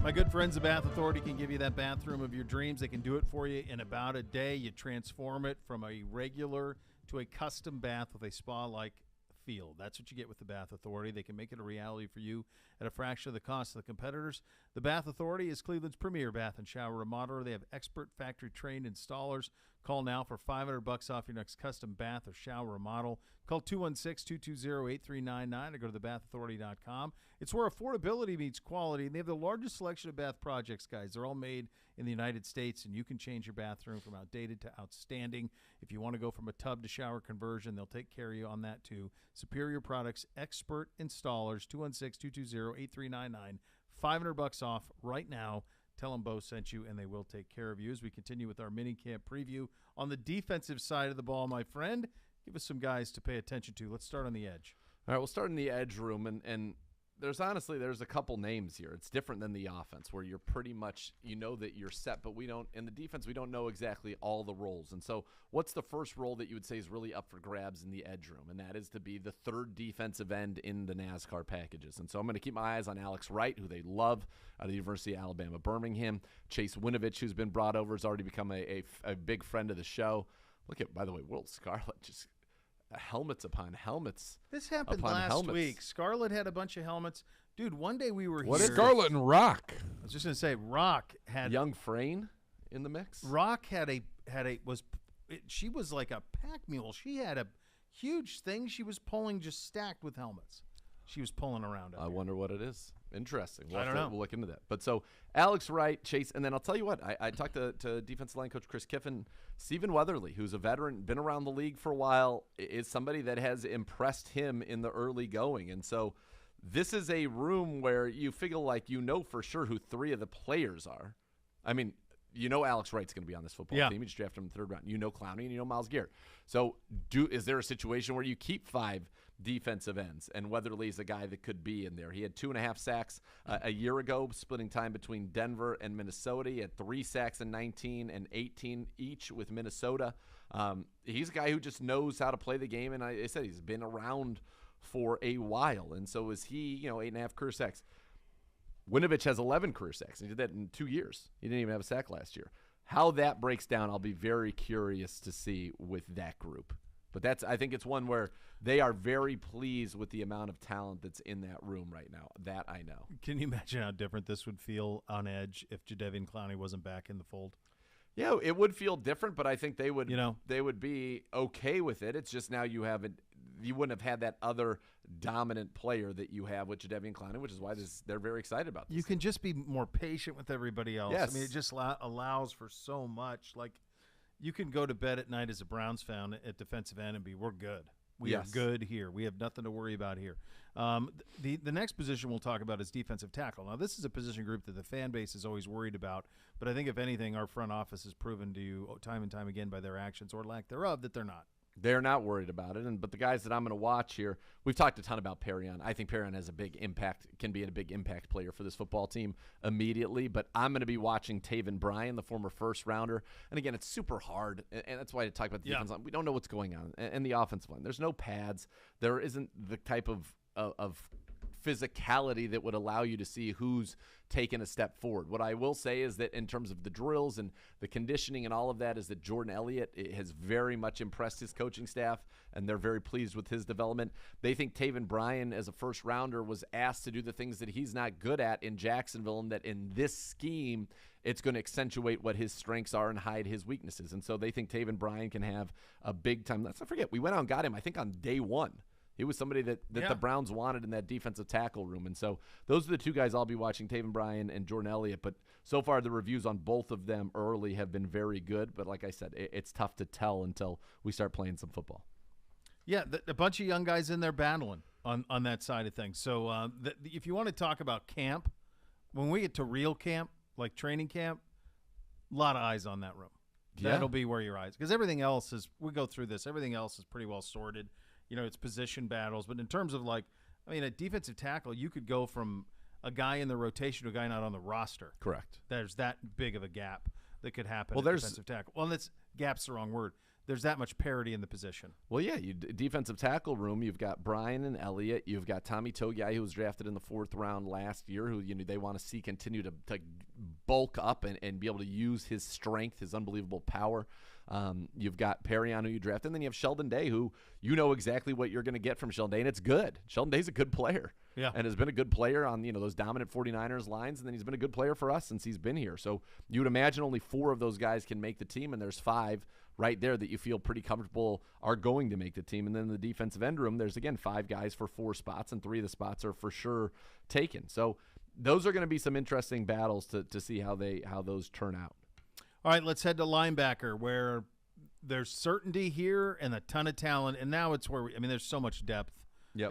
My good friends, the Bath Authority can give you that bathroom of your dreams. They can do it for you in about a day. You transform it from a regular to a custom bath with a spa-like feel. That's what you get with the Bath Authority. They can make it a reality for you at a fraction of the cost of the competitors. The Bath Authority is Cleveland's premier bath and shower remodeler. They have expert factory-trained installers. Call now for $500 off your next custom bath or shower remodel. Call 216-220-8399 or go to thebathauthority.com. It's where affordability meets quality, and they have the largest selection of bath projects, guys. They're all made in the United States, and you can change your bathroom from outdated to outstanding. If you want to go from a tub to shower conversion, they'll take care of you on that too. Superior Products, expert installers, 216-220-8399. $500 off right now. Tell them Beau sent you, and they will take care of you. As we continue with our mini camp preview on the defensive side of the ball, my friend, give us some guys to pay attention to. Let's start on the edge. All right, we'll start in the edge room, and there's a couple names here. It's different than the offense where you're pretty much, you know that you're set, but in the defense, we don't know exactly all the roles. And so what's the first role that you would say is really up for grabs in the edge room? And that is to be the third defensive end in the NASCAR packages. And so I'm going to keep my eyes on Alex Wright, who they love out of the University of Alabama, Birmingham. Chase Winovich, who's been brought over, has already become a big friend of the show. Look at, by the way, World Scarlet just helmets upon helmets. This happened last week. Scarlet had a bunch of helmets. Dude, one day we were here. Scarlet and Rock. I was just going to say, Rock had young Frayne in the mix. Rock she was like a pack mule. She had a huge thing she was pulling, just stacked with helmets. She was pulling around. I wonder what it is. Interesting. I don't know. We'll look into that. But so Alex Wright, Chase, and then I'll tell you what, I talked to defensive line coach Chris Kiffin. Stephen Weatherly, who's a veteran, been around the league for a while, is somebody that has impressed him in the early going. And so this is a room where you feel like you know for sure who three of the players are. I mean, you know Alex Wright's going to be on this football team. You just drafted him in the third round. You know Clowney and you know Myles Garrett. So is there a situation where you keep five defensive ends, and Weatherly's a guy that could be in there? He had 2.5 sacks a year ago, splitting time between Denver and Minnesota. He had 3 sacks in 19 and 18 each with Minnesota. He's a guy who just knows how to play the game, and I said he's been around for a while, and so is he. 8.5 career sacks. Winovich has 11 career sacks. He did that in 2 years. He didn't even have a sack last year. How that breaks down, I'll be very curious to see with that group. But I think it's one where they are very pleased with the amount of talent that's in that room right now. That I know. Can you imagine how different this would feel on edge if Jadeveon Clowney wasn't back in the fold? Yeah, it would feel different, but I think they would they would be okay with it. It's just now you wouldn't have had that other dominant player that you have with Jadeveon Clowney, which is why they're very excited about this. You can just be more patient with everybody else. Yes. I mean, it just allows for so much. Like, you can go to bed at night as a Browns fan at defensive end and we're good. We are good here. We have nothing to worry about here. The next position we'll talk about is defensive tackle. Now, this is a position group that the fan base is always worried about, but I think if anything, our front office has proven to you time and time again by their actions or lack thereof that they're not. They're not worried about it. But the guys that I'm going to watch here, we've talked a ton about Perrion. I think Perrion has a big impact, can be a big impact player for this football team immediately. But I'm going to be watching Taven Bryan, the former first rounder. And again, it's super hard. And that's why I talk about the defense line. We don't know what's going on. And the offensive line. There's no pads. There isn't the type of physicality that would allow you to see who's taken a step forward. What I will say is that in terms of the drills and the conditioning and all of that is that Jordan Elliott has very much impressed his coaching staff, and they're very pleased with his development. They think Taven Bryan, as a first rounder, was asked to do the things that he's not good at in Jacksonville, and that in this scheme, it's going to accentuate what his strengths are and hide his weaknesses. And so they think Taven Bryan can have a big time. Let's not forget, we went out and got him, I think, on day one. He was somebody that the Browns wanted in that defensive tackle room. And so those are the two guys I'll be watching, Taven Bryan and Jordan Elliott. But so far the reviews on both of them early have been very good. But like I said, it's tough to tell until we start playing some football. Yeah, a bunch of young guys in there battling on that side of things. So if you want to talk about camp, when we get to real camp, like training camp, a lot of eyes on that room. Yeah. That'll be where your eyes. Because everything else is – we go through this. Everything else is pretty well sorted. It's position battles. But in terms of, a defensive tackle, you could go from a guy in the rotation to a guy not on the roster. Correct. There's that big of a gap that could happen at defensive tackle. Well, gap's the wrong word. there's that much parity in the position. Well, yeah, defensive tackle room, you've got Brian and Elliott. You've got Tommy Togiai, who was drafted in the 4th round last year, who they want to see continue to bulk up and be able to use his strength, his unbelievable power. You've got Perrion, who you drafted, and then you have Sheldon Day, who you know exactly what you're going to get from Sheldon Day, and it's good. Sheldon Day's a good player. Yeah. And has been a good player on those dominant 49ers lines, and then he's been a good player for us since he's been here. So you would imagine only 4 of those guys can make the team, and there's 5 right there that you feel pretty comfortable are going to make the team. And then in the defensive end room, there's, again, 5 guys for 4 spots, and 3 of the spots are for sure taken. So those are going to be some interesting battles to see how those turn out. All right, let's head to linebacker, where there's certainty here and a ton of talent, and now it's where there's so much depth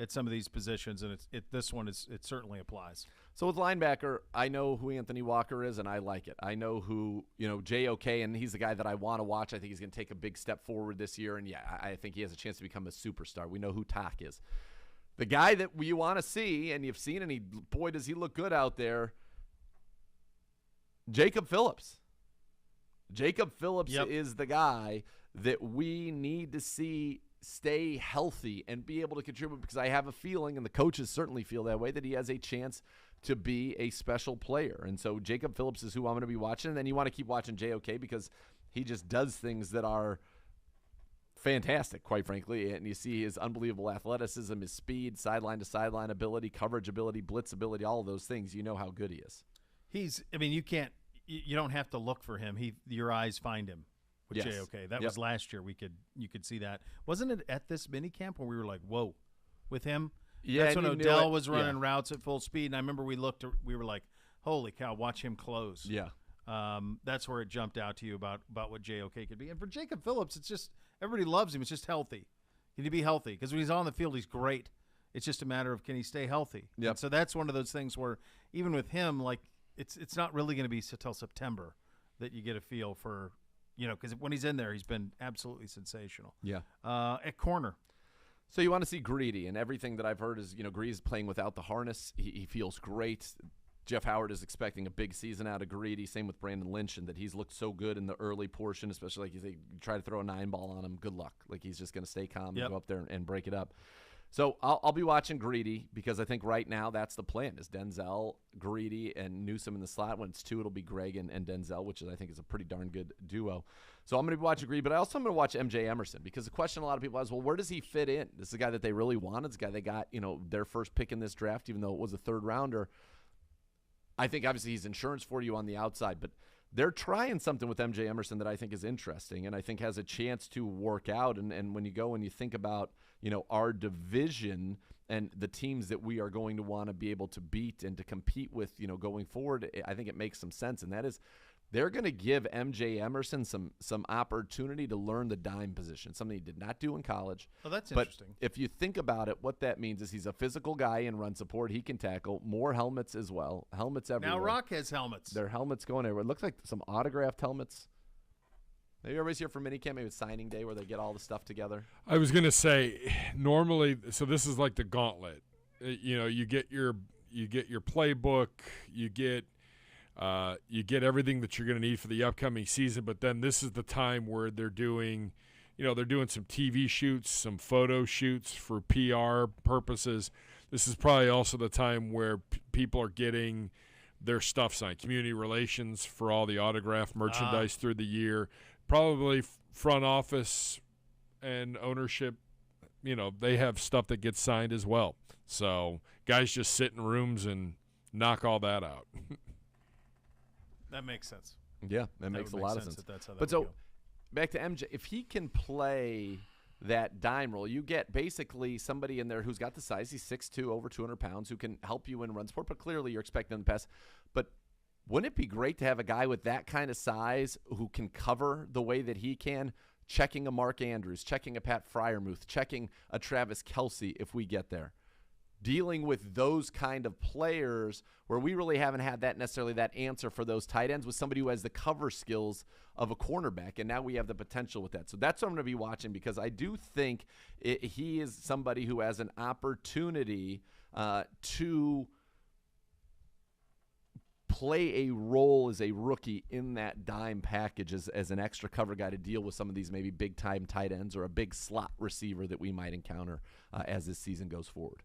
at some of these positions, and this one it certainly applies. So with linebacker, I know who Anthony Walker is, and I like it. I know who JOK, and he's the guy that I want to watch. I think he's going to take a big step forward this year, and I think he has a chance to become a superstar. We know who Tak is. The guy that we want to see, and you've seen, and boy, does he look good out there, Jacob Phillips. Jacob Phillips is the guy that we need to see stay healthy and be able to contribute, because I have a feeling, and the coaches certainly feel that way, that he has a chance to be a special player. And so Jacob Phillips is who I'm going to be watching. And then you want to keep watching JOK because he just does things that are fantastic, quite frankly. And you see his unbelievable athleticism, his speed, sideline-to-sideline ability, coverage ability, blitz ability, all of those things. You know how good he is. You don't have to look for him. Your eyes find him with JOK. That was last year. You could see that. Wasn't it at this mini camp where we were like, whoa, with him? Yeah, that's when Odell was running routes at full speed, and I remember we were like, holy cow, watch him close. Yeah. That's where it jumped out to you about what JOK could be. And for Jacob Phillips, it's just everybody loves him. It's just healthy. Can he be healthy? Because when he's on the field, he's great. It's just a matter of, can he stay healthy? Yep. And so that's one of those things where even with him, like, it's not really going to be until September that you get a feel for, because when he's in there, he's been absolutely sensational. Yeah. At corner. So you want to see Greedy, and everything that I've heard is, Greedy's playing without the harness. He feels great. Jeff Howard is expecting a big season out of Greedy. Same with Brandon Lynch, and that he's looked so good in the early portion, especially like you try to throw a 9-ball on him. Good luck. Like he's just going to stay calm and go up there and break it up. So I'll be watching Greedy because I think right now that's the plan is Denzel, Greedy, and Newsome in the slot. When it's 2, it'll be Greg and Denzel, which I think is a pretty darn good duo. So I'm going to be watching Greedy, but I also am going to watch MJ Emerson because the question a lot of people has, well, where does he fit in? This is the guy that they really wanted. It's the guy they got, their first pick in this draft, even though it was a 3rd rounder. I think obviously he's insurance for you on the outside, but they're trying something with MJ Emerson that I think is interesting and I think has a chance to work out. And when you go and you think about, our division and the teams that we are going to want to be able to beat and to compete with, going forward, I think it makes some sense. And that is they're going to give MJ Emerson some opportunity to learn the dime position, something he did not do in college. Oh, that's interesting. But if you think about it, what that means is he's a physical guy in run support. He can tackle. More helmets as well. Helmets everywhere. Now Rock has helmets. Their helmets going everywhere. It looks like some autographed helmets. Maybe everybody's here for minicamp. Maybe it's signing day where they get all the stuff together. I was going to say, normally, so this is like the gauntlet. You get your playbook, you get everything that you're going to need for the upcoming season, but then this is the time where they're doing some TV shoots, some photo shoots for PR purposes. This is probably also the time where people are getting their stuff signed, community relations for all the autographed merchandise through the year. Probably front office and ownership, they have stuff that gets signed as well. So guys just sit in rooms and knock all that out. That makes sense. Yeah, that makes a lot of sense. But so back to MJ, if he can play that dime role, you get basically somebody in there who's got the size. He's 6'2", over 200 pounds, who can help you in run support. But clearly you're expecting him to pass. But wouldn't it be great to have a guy with that kind of size who can cover the way that he can, checking a Mark Andrews, checking a Pat Freiermuth, checking a Travis Kelce if we get there? Dealing with those kind of players where we really haven't had that necessarily that answer for those tight ends with somebody who has the cover skills of a cornerback, and now we have the potential with that. So that's what I'm going to be watching because I do think he is somebody who has an opportunity to play a role as a rookie in that dime package as an extra cover guy to deal with some of these maybe big-time tight ends or a big slot receiver that we might encounter as this season goes forward.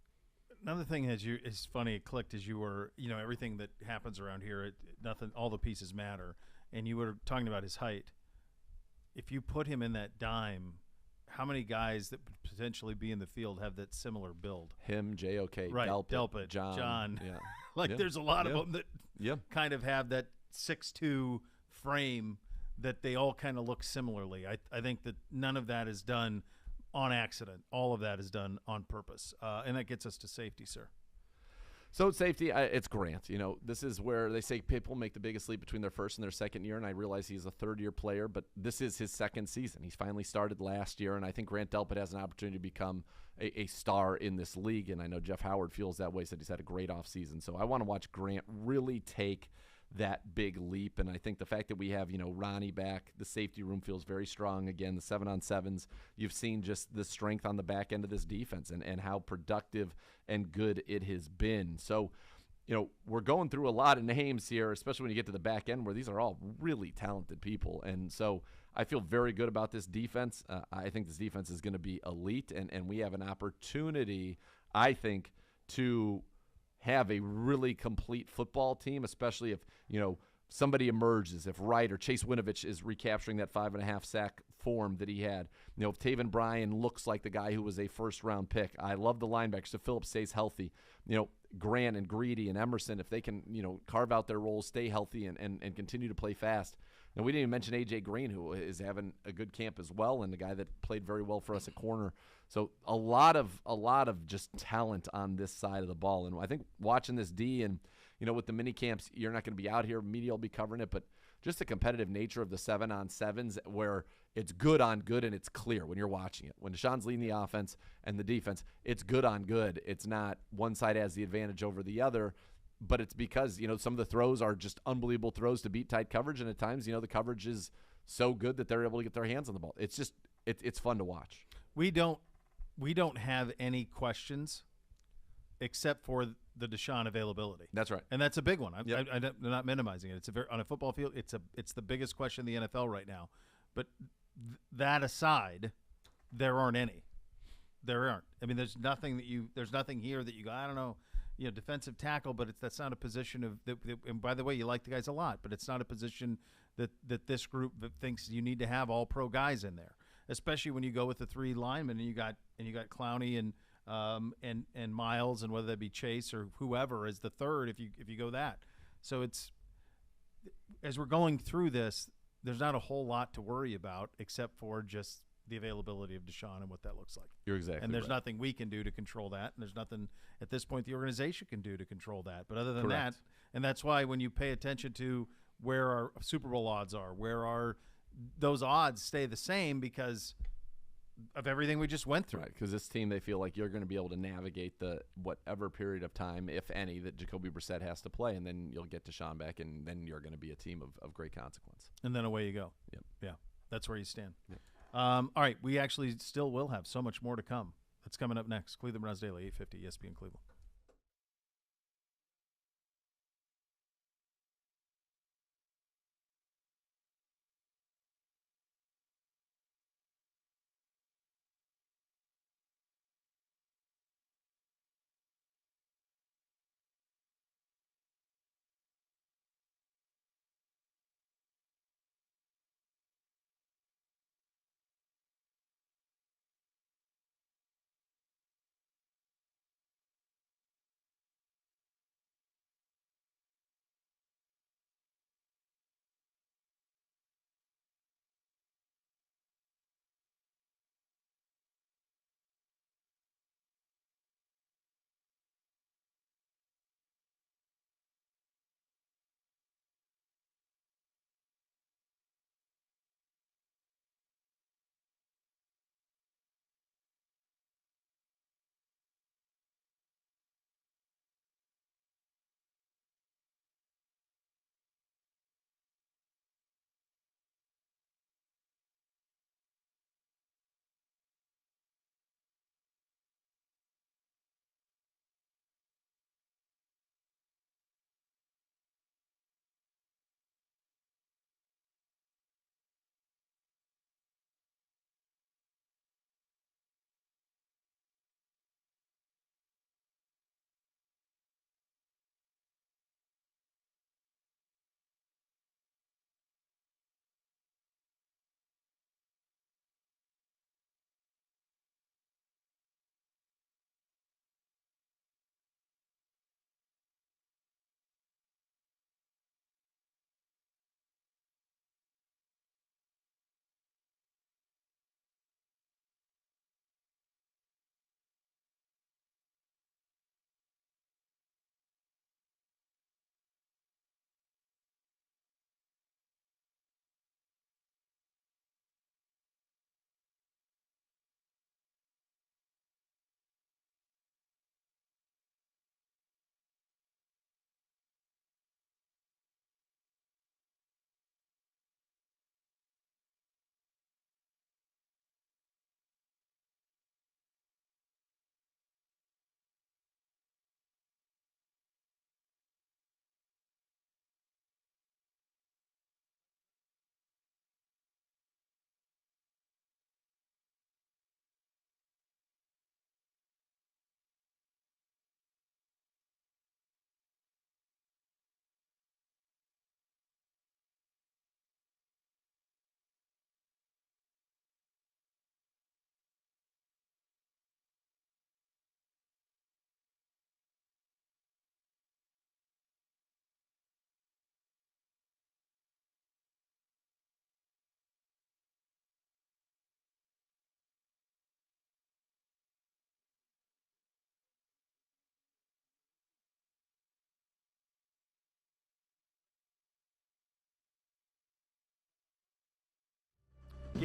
Another thing is funny, it clicked as you were, everything that happens around here, all the pieces matter. And you were talking about his height. If you put him in that dime, how many guys that would potentially be in the field have that similar build? Him, J.O.K., right, Delpit, John. Yeah. There's a lot of them that kind of have that 6'2" frame that they all kind of look similarly. I think that none of that is done on accident. All of that is done on purpose. And that gets us to safety, sir. So safety, it's Grant. This is where they say people make the biggest leap between their first and their second year, and I realize he's a third-year player, but this is his second season. He's finally started last year, and I think Grant Delpit has an opportunity to become a star in this league, and I know Jeff Howard feels that way, said he's had a great offseason. So I want to watch Grant really take that big leap, and I think the fact that we have Ronnie back, the safety room feels very strong again. The 7-on-7s, you've seen just the strength on the back end of this defense and how productive and good it has been. So we're going through a lot of names here, especially when you get to the back end where these are all really talented people, and so I feel very good about this defense. I think this defense is going to be elite, and we have an opportunity, I think, to have a really complete football team, especially if, somebody emerges, if Wright or Chase Winovich is recapturing that 5.5 sack form that he had. If Taven Bryan looks like the guy who was a first-round pick. I love the linebackers. If Phillips stays healthy, Grant and Greedy and Emerson, if they can, carve out their roles, stay healthy, and continue to play fast. And we didn't even mention A.J. Green, who is having a good camp as well, and the guy that played very well for us at corner. So a lot of just talent on this side of the ball. And I think watching this D and, with the mini camps, you're not going to be out here. Media will be covering it, but just the competitive nature of the 7-on-7s where it's good on good and it's clear when you're watching it. When Deshaun's leading the offense and the defense, it's good on good. It's not one side has the advantage over the other, but it's because, some of the throws are just unbelievable throws to beat tight coverage, and at times, the coverage is so good that they're able to get their hands on the ball. It's just it's fun to watch. We don't have any questions except for the Deshaun availability. That's right, and that's a big one. I'm not minimizing it. It's on a football field. It's the biggest question in the NFL right now. But that aside, there aren't any. There aren't. I mean, there's nothing here that you go, I don't know, defensive tackle, but that's not a position and by the way, you like the guys a lot, but it's not a position that this group thinks you need to have all pro guys in there, especially when you go with the 3 linemen and you got Clowney and Miles, and whether that be Chase or whoever is the third if you go that. So it's, as we're going through this, there's not a whole lot to worry about except for just the availability of Deshaun and what that looks like. You're exactly And there's right. nothing we can do to control that, and there's nothing at this point the organization can do to control that. But other than Correct. that, and that's why when you pay attention to where our Super Bowl odds are, those odds stay the same because of everything we just went through. Right, because this team, they feel like you're going to be able to navigate the whatever period of time, if any, that Jacoby Brissett has to play, and then you'll get Deshaun back, and then you're going to be a team of great consequence. And then away you go. Yep. Yeah, that's where you stand. Yep. All right, we actually still will have so much more to come. That's coming up next. Cleveland Browns Daily, 850 ESPN Cleveland.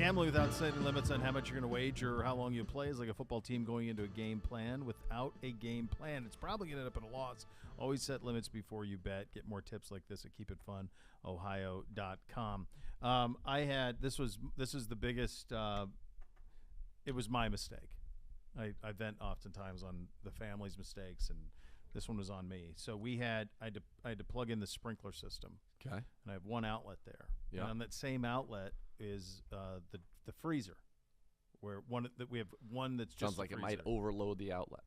Gambling without setting limits on how much you're going to wager or how long you'll play is like a football team going into a game plan without a game plan. It's probably going to end up in a loss. Always set limits before you bet. Get more tips like this at keepitfunohio.com. This is the biggest. It was my mistake. I vent oftentimes on the family's mistakes, and this one was on me. So I had to plug in the sprinkler system. Okay. And I have one outlet there. Yeah. And on that same outlet is the freezer, where we have one that's sounds just like it might overload the outlet.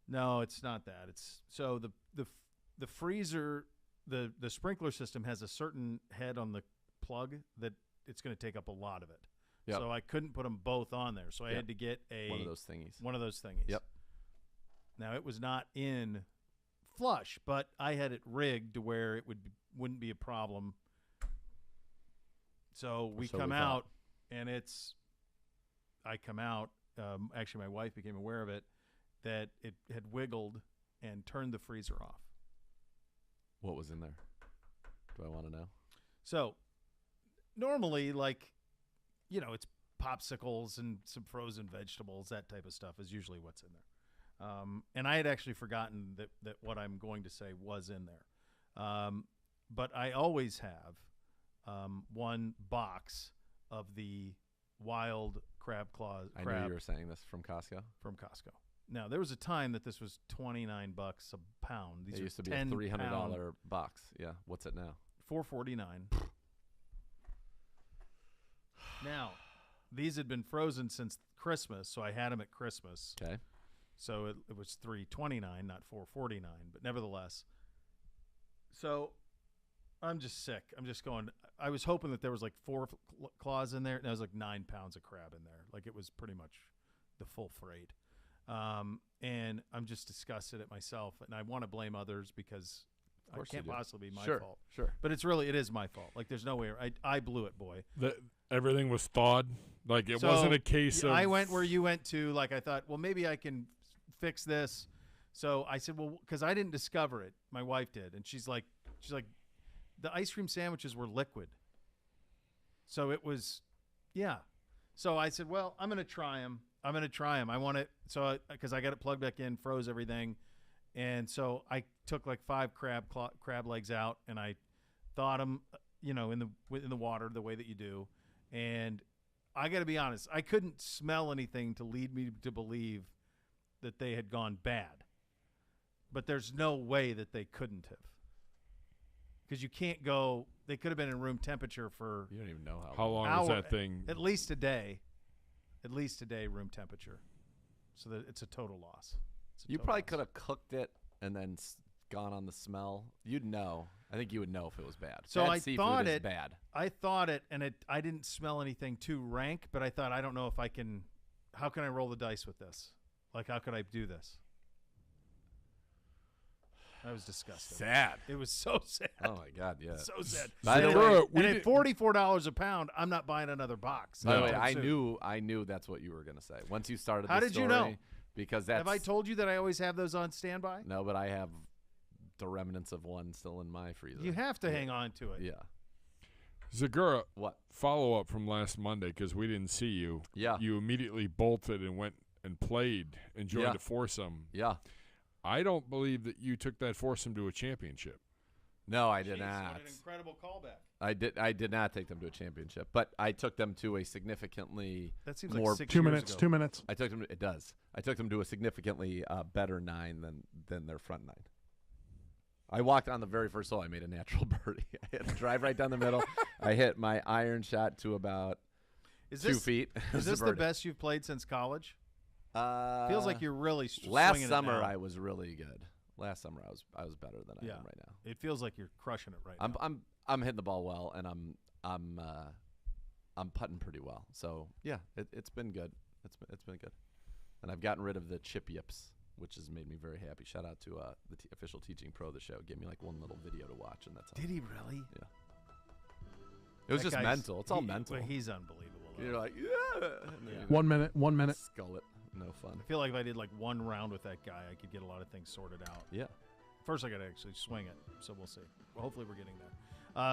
No, it's not that. It's so the freezer, the sprinkler system has a certain head on the plug that it's going to take up a lot of it. Yep. So I couldn't put them both on there. So I had to get one of those thingies. Yep. Now it was not in flush, but I had it rigged to where it wouldn't be a problem. So we come out, and I come out. Actually, my wife became aware of it, that it had wiggled and turned the freezer off. What was in there? Do I want to know? So normally, it's popsicles and some frozen vegetables, that type of stuff is usually what's in there. And I had actually forgotten that what I'm going to say was in there. But I always have one box of the wild crab claws. I knew you were saying this from Costco. From Costco. Now, there was a time that this was $29 a pound. These used to be a $300 box. Yeah. What's it now? $4.49. Now, these had been frozen since Christmas, so I had them at Christmas. Okay. So it was $3.29, not $4.49, but nevertheless. So I'm just sick. I'm just going. I was hoping that there was like 4 claws in there, and there was like 9 pounds of crab in there. Like it was pretty much the full freight. And I'm just disgusted at myself, and I want to blame others because it can't possibly be my fault. Sure. But it is my fault. Like there's no way. I blew it, boy. Everything was thawed. Like it wasn't a case of. I went where you went to. Like I thought, well, maybe I can fix this. So I said, well, because I didn't discover it. My wife did, and she's like, the ice cream sandwiches were liquid. So it was, yeah. So I said, well, I'm going to try them. I want it. So because I got it plugged back in, froze everything. And so I took like 5 crab legs out, and I thawed them, in the water the way that you do. And I got to be honest, I couldn't smell anything to lead me to believe that they had gone bad. But there's no way that they couldn't have. Because you can't go. They could have been in room temperature for. You don't even know how long is that thing? At least a day. Room temperature. So that it's a total loss. You probably could have cooked it and then gone on the smell. You'd know. I think you would know if it was bad. So bad I thought it bad. I thought it, and I didn't smell anything too rank. But I thought, I don't know if I can. How can I roll the dice with this? Like, how could I do this? I was disgusted. Sad. It was so sad. Oh my God, yeah. So sad. By the way, and at $44 a pound, I'm not buying another box. By the way, I knew that's what you were going to say. Once you started How the did story, you know? Because that's. Have I told you that I always have those on standby? No, but I have the remnants of one still in my freezer. You have to hang on to it. Yeah. Zegura, what? Follow up from last Monday because we didn't see you. Yeah. You immediately bolted and went and played and joined a foursome. Yeah. I don't believe that you took that foursome to a championship. No, I did not. What an incredible callback. I did not take them to a championship, but I took them to a significantly that seems more like 6 2 years minutes. ago. 2 minutes. I took them. It does. I took them to a significantly better 9 than their front 9. I walked on the very first hole. I made a natural birdie. I hit a drive right down the middle. I hit my iron shot to about 2 feet. Is this the best you've played since college? Feels like you're really last swinging summer it now. I was really good. Last summer I was better than I am right now. It feels like you're crushing it right now. I'm hitting the ball well, and I'm putting pretty well. So yeah, it's been good. It's been good, and I've gotten rid of the chip yips, which has made me very happy. Shout out to the official teaching pro of the show. Gave me like one little video to watch, and that's all. Did he really? Yeah. It was just mental. It's all mental. He's unbelievable. You're like, yeah. 1 minute. 1 minute. Skull it. No fun. I feel like if I did like one round with that guy, I could get a lot of things sorted out. Yeah. First, I got to actually swing it, so we'll see. Well, hopefully, we're getting there.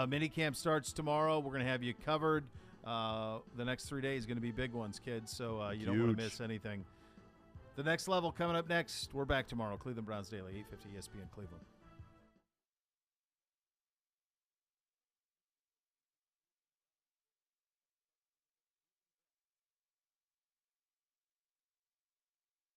Minicamp starts tomorrow. We're going to have you covered. The next 3 days is going to be big ones, kids, so you don't want to miss anything. The next level coming up next. We're back tomorrow. Cleveland Browns Daily, 850 ESPN Cleveland.